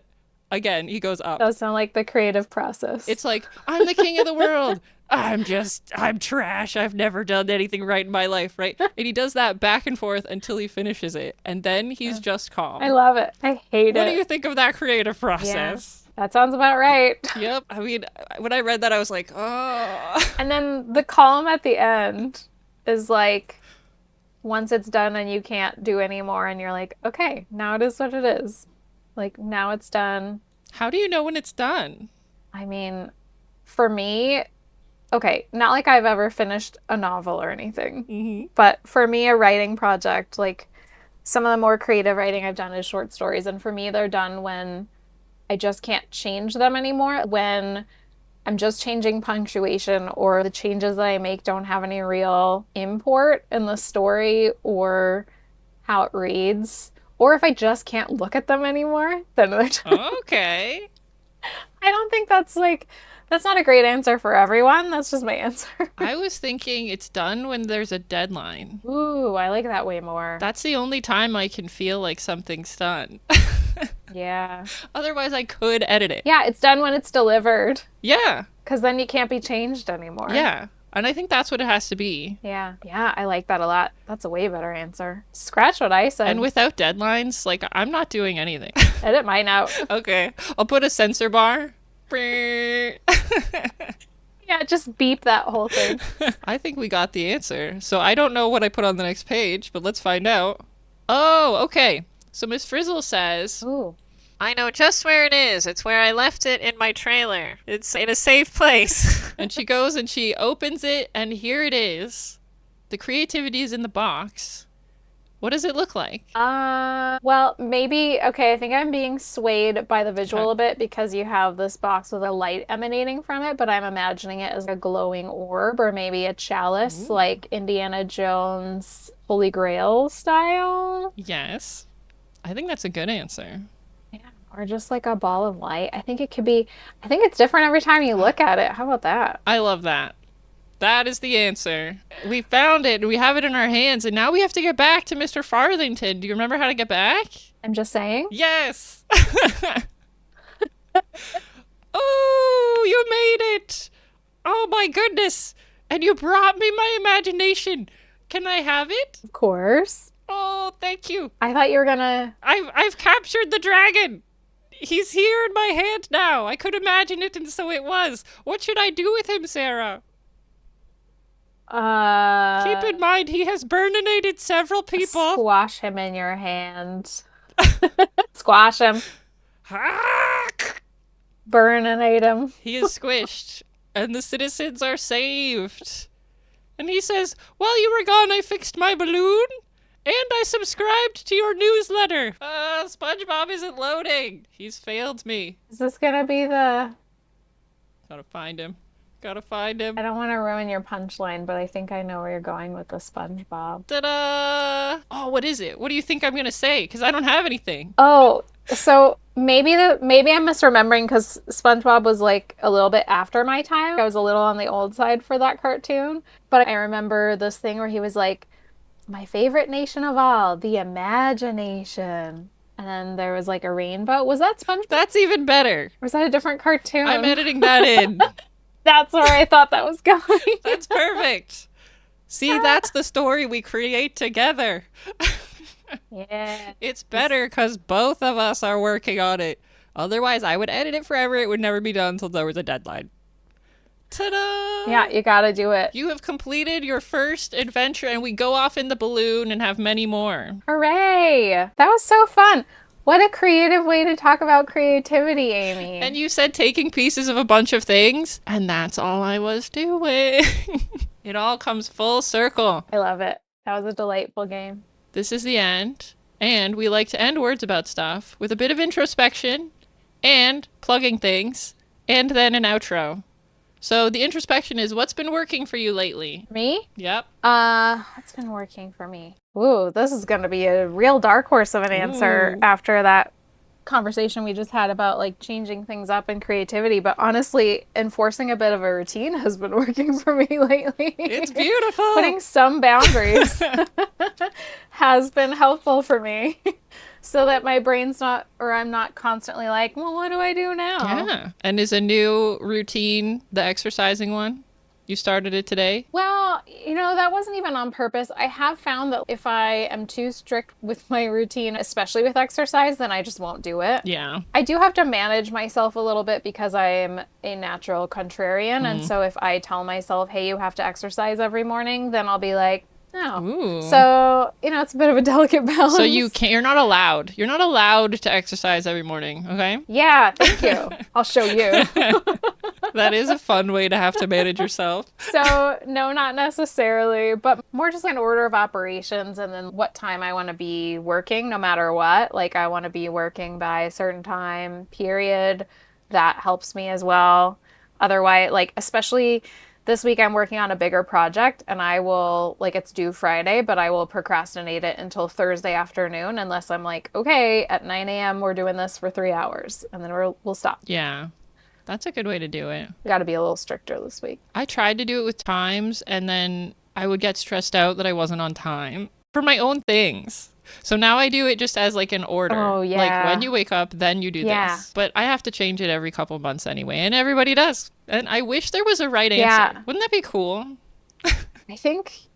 [SPEAKER 1] again, he goes up.
[SPEAKER 2] Does sound like the creative process.
[SPEAKER 1] It's like, I'm the king of the world. I'm trash. I've never done anything right in my life, right? And he does that back and forth until he finishes it. And then he's just calm.
[SPEAKER 2] I love it. I hate it.
[SPEAKER 1] What do you think of that creative process?
[SPEAKER 2] Yeah, that sounds about right.
[SPEAKER 1] Yep. I mean, when I read that, I was like, oh.
[SPEAKER 2] And then the column at the end is like, once it's done and you can't do anymore, and you're like, okay, now it is what it is. Like, now it's done.
[SPEAKER 1] How do you know when it's done?
[SPEAKER 2] I mean, for me, okay, not like I've ever finished a novel or anything, but for me, a writing project, like some of the more creative writing I've done is short stories. And for me, they're done when I just can't change them anymore. When I'm just changing punctuation, or the changes that I make don't have any real import in the story or how it reads. Or if I just can't look at them anymore, then they're done.
[SPEAKER 1] Okay.
[SPEAKER 2] I don't think that's not a great answer for everyone. That's just my answer.
[SPEAKER 1] I was thinking it's done when there's a deadline.
[SPEAKER 2] Ooh, I like that way more.
[SPEAKER 1] That's the only time I can feel like something's done.
[SPEAKER 2] Yeah.
[SPEAKER 1] Otherwise, I could edit it.
[SPEAKER 2] Yeah, it's done when it's delivered.
[SPEAKER 1] Yeah.
[SPEAKER 2] Because then you can't be changed anymore.
[SPEAKER 1] Yeah. And I think that's what it has to be.
[SPEAKER 2] Yeah. Yeah, I like that a lot. That's a way better answer. Scratch what I said.
[SPEAKER 1] And without deadlines, like, I'm not doing anything.
[SPEAKER 2] Edit mine out.
[SPEAKER 1] Okay. I'll put a censor bar.
[SPEAKER 2] Yeah, just beep that whole thing.
[SPEAKER 1] I think we got the answer. So I don't know what I put on the next page, but let's find out. Oh, okay. So Miss Frizzle says,
[SPEAKER 2] Ooh.
[SPEAKER 1] I know just where it is. It's where I left it in my trailer. It's in a safe place. And she goes and she opens it, and here it is. The creativity is in the box. What does it look like?
[SPEAKER 2] Well, maybe, okay, I think I'm being swayed by the visual a bit because you have this box with a light emanating from it, but I'm imagining it as a glowing orb or maybe a chalice, like Indiana Jones Holy Grail style.
[SPEAKER 1] Yes. I think that's a good answer.
[SPEAKER 2] Yeah, or just like a ball of light. I think it's different every time you look at it. How about that?
[SPEAKER 1] I love that. That is the answer. We found it, and we have it in our hands, and now we have to get back to Mr. Farthington. Do you remember how to get back?
[SPEAKER 2] I'm just saying.
[SPEAKER 1] Yes! Oh, you made it! Oh my goodness! And you brought me my imagination. Can I have it?
[SPEAKER 2] Of course.
[SPEAKER 1] Oh, thank you.
[SPEAKER 2] I thought you were gonna...
[SPEAKER 1] I've captured the dragon. He's here in my hand now. I could imagine it, and so it was. What should I do with him, Sarah? Keep in mind, he has burninated several people.
[SPEAKER 2] Squash him in your hand. Squash him. Burninate him.
[SPEAKER 1] He is squished, and the citizens are saved. And he says, while you were gone, I fixed my balloon, and I subscribed to your newsletter. SpongeBob isn't loading. He's failed me.
[SPEAKER 2] Is this gonna be the...
[SPEAKER 1] Gotta find him. Gotta find him.
[SPEAKER 2] I don't want to ruin your punchline, but I think I know where you're going with the SpongeBob.
[SPEAKER 1] Ta-da! Oh, what is it? What do you think I'm gonna say? Because I don't have anything.
[SPEAKER 2] Oh, so maybe I'm misremembering because SpongeBob was like a little bit after my time. I was a little on the old side for that cartoon. But I remember this thing where he was like, my favorite nation of all, the imagination. And then there was like a rainbow. Was that SpongeBob?
[SPEAKER 1] That's even better.
[SPEAKER 2] Or was that a different cartoon?
[SPEAKER 1] I'm editing that in.
[SPEAKER 2] That's where I thought that was going.
[SPEAKER 1] That's perfect. See, that's the story we create together.
[SPEAKER 2] Yeah.
[SPEAKER 1] It's better because both of us are working on it. Otherwise, I would edit it forever. It would never be done until there was a deadline. Ta-da!
[SPEAKER 2] Yeah, you gotta do it.
[SPEAKER 1] You have completed your first adventure, and we go off in the balloon and have many more.
[SPEAKER 2] Hooray! That was so fun. What a creative way to talk about creativity, Amy.
[SPEAKER 1] And you said taking pieces of a bunch of things, and that's all I was doing. It all comes full circle.
[SPEAKER 2] I love it. That was a delightful game.
[SPEAKER 1] This is the end, and we like to end words about stuff with a bit of introspection and plugging things, and then an outro. So the introspection is, what's been working for you lately?
[SPEAKER 2] Me?
[SPEAKER 1] Yep.
[SPEAKER 2] What's been working for me? Ooh, this is going to be a real dark horse of an answer after that conversation we just had about like changing things up in creativity. But honestly, enforcing a bit of a routine has been working for me lately.
[SPEAKER 1] It's beautiful.
[SPEAKER 2] Putting some boundaries has been helpful for me. So that my brain's not, or I'm not constantly like, well, what do I do now?
[SPEAKER 1] Yeah. And is a new routine the exercising one? You started it today?
[SPEAKER 2] Well, that wasn't even on purpose. I have found that if I am too strict with my routine, especially with exercise, then I just won't do it.
[SPEAKER 1] Yeah.
[SPEAKER 2] I do have to manage myself a little bit because I am a natural contrarian. And so if I tell myself, hey, you have to exercise every morning, then I'll be like, no.
[SPEAKER 1] Ooh.
[SPEAKER 2] So, it's a bit of a delicate balance.
[SPEAKER 1] So you're not allowed. You're not allowed to exercise every morning, okay?
[SPEAKER 2] Yeah, thank you. I'll show you.
[SPEAKER 1] That is a fun way to have to manage yourself.
[SPEAKER 2] So, no, not necessarily, but more just an order of operations and then what time I want to be working, no matter what. Like, I want to be working by a certain time, period. That helps me as well. Otherwise, like, especially this week, I'm working on a bigger project and I will, like, it's due Friday, but I will procrastinate it until Thursday afternoon unless I'm like, okay, at 9 a.m., we're doing this for 3 hours and then we'll stop.
[SPEAKER 1] Yeah. That's a good way to do it.
[SPEAKER 2] Got to be a little stricter this week.
[SPEAKER 1] I tried to do it with times, and then I would get stressed out that I wasn't on time for my own things. So now I do it just as like an order.
[SPEAKER 2] Oh, yeah.
[SPEAKER 1] Like when you wake up, then you do this. But I have to change it every couple months anyway, and everybody does. And I wish there was a right answer.
[SPEAKER 2] Yeah.
[SPEAKER 1] Wouldn't that be cool?
[SPEAKER 2] I think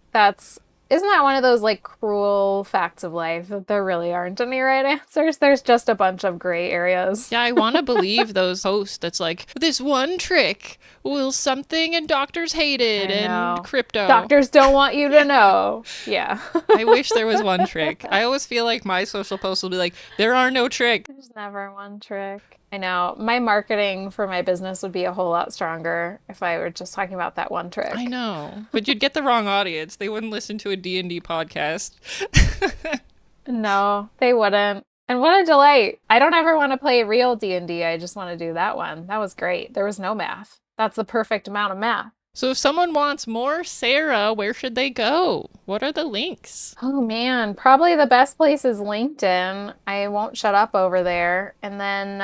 [SPEAKER 2] isn't that one of those like cruel facts of life that there really aren't any right answers? There's just a bunch of gray areas.
[SPEAKER 1] Yeah, I want to believe those hosts that's like, this one trick will something and doctors hate it and crypto.
[SPEAKER 2] Doctors don't want you to know. Yeah.
[SPEAKER 1] I wish there was one trick. I always feel like my social posts will be like, there are no tricks.
[SPEAKER 2] There's never one trick. I know. My marketing for my business would be a whole lot stronger if I were just talking about that one trick.
[SPEAKER 1] I know. But you'd get the wrong audience. They wouldn't listen to a D&D podcast.
[SPEAKER 2] No, they wouldn't. And what a delight. I don't ever want to play real D&D. I just want to do that one. That was great. There was no math. That's the perfect amount of math.
[SPEAKER 1] So if someone wants more Sarah, where should they go? What are the links?
[SPEAKER 2] Oh man, probably the best place is LinkedIn. I won't shut up over there. And then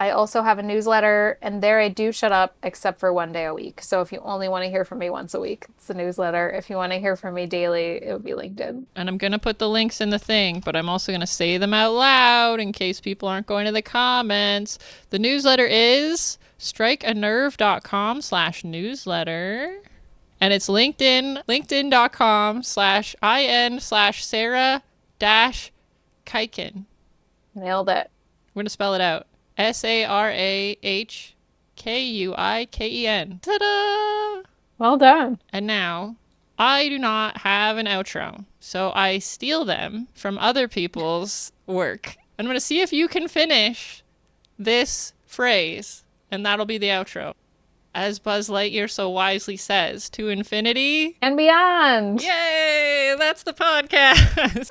[SPEAKER 2] I also have a newsletter, and there I do shut up except for one day a week. So if you only want to hear from me once a week, it's the newsletter. If you want to hear from me daily, it would be LinkedIn.
[SPEAKER 1] And I'm going to put the links in the thing, but I'm also going to say them out loud in case people aren't going to the comments. The newsletter is strikeanerve.com/newsletter. And it's LinkedIn, linkedin.com/in/Sarah-Kuiken.
[SPEAKER 2] Nailed it.
[SPEAKER 1] We're going to spell it out. SARAHKUIKEN. Ta-da!
[SPEAKER 2] Well done.
[SPEAKER 1] And now, I do not have an outro, so I steal them from other people's work. I'm going to see if you can finish this phrase, and that'll be the outro. As Buzz Lightyear so wisely says, to infinity
[SPEAKER 2] and beyond.
[SPEAKER 1] Yay! That's the podcast.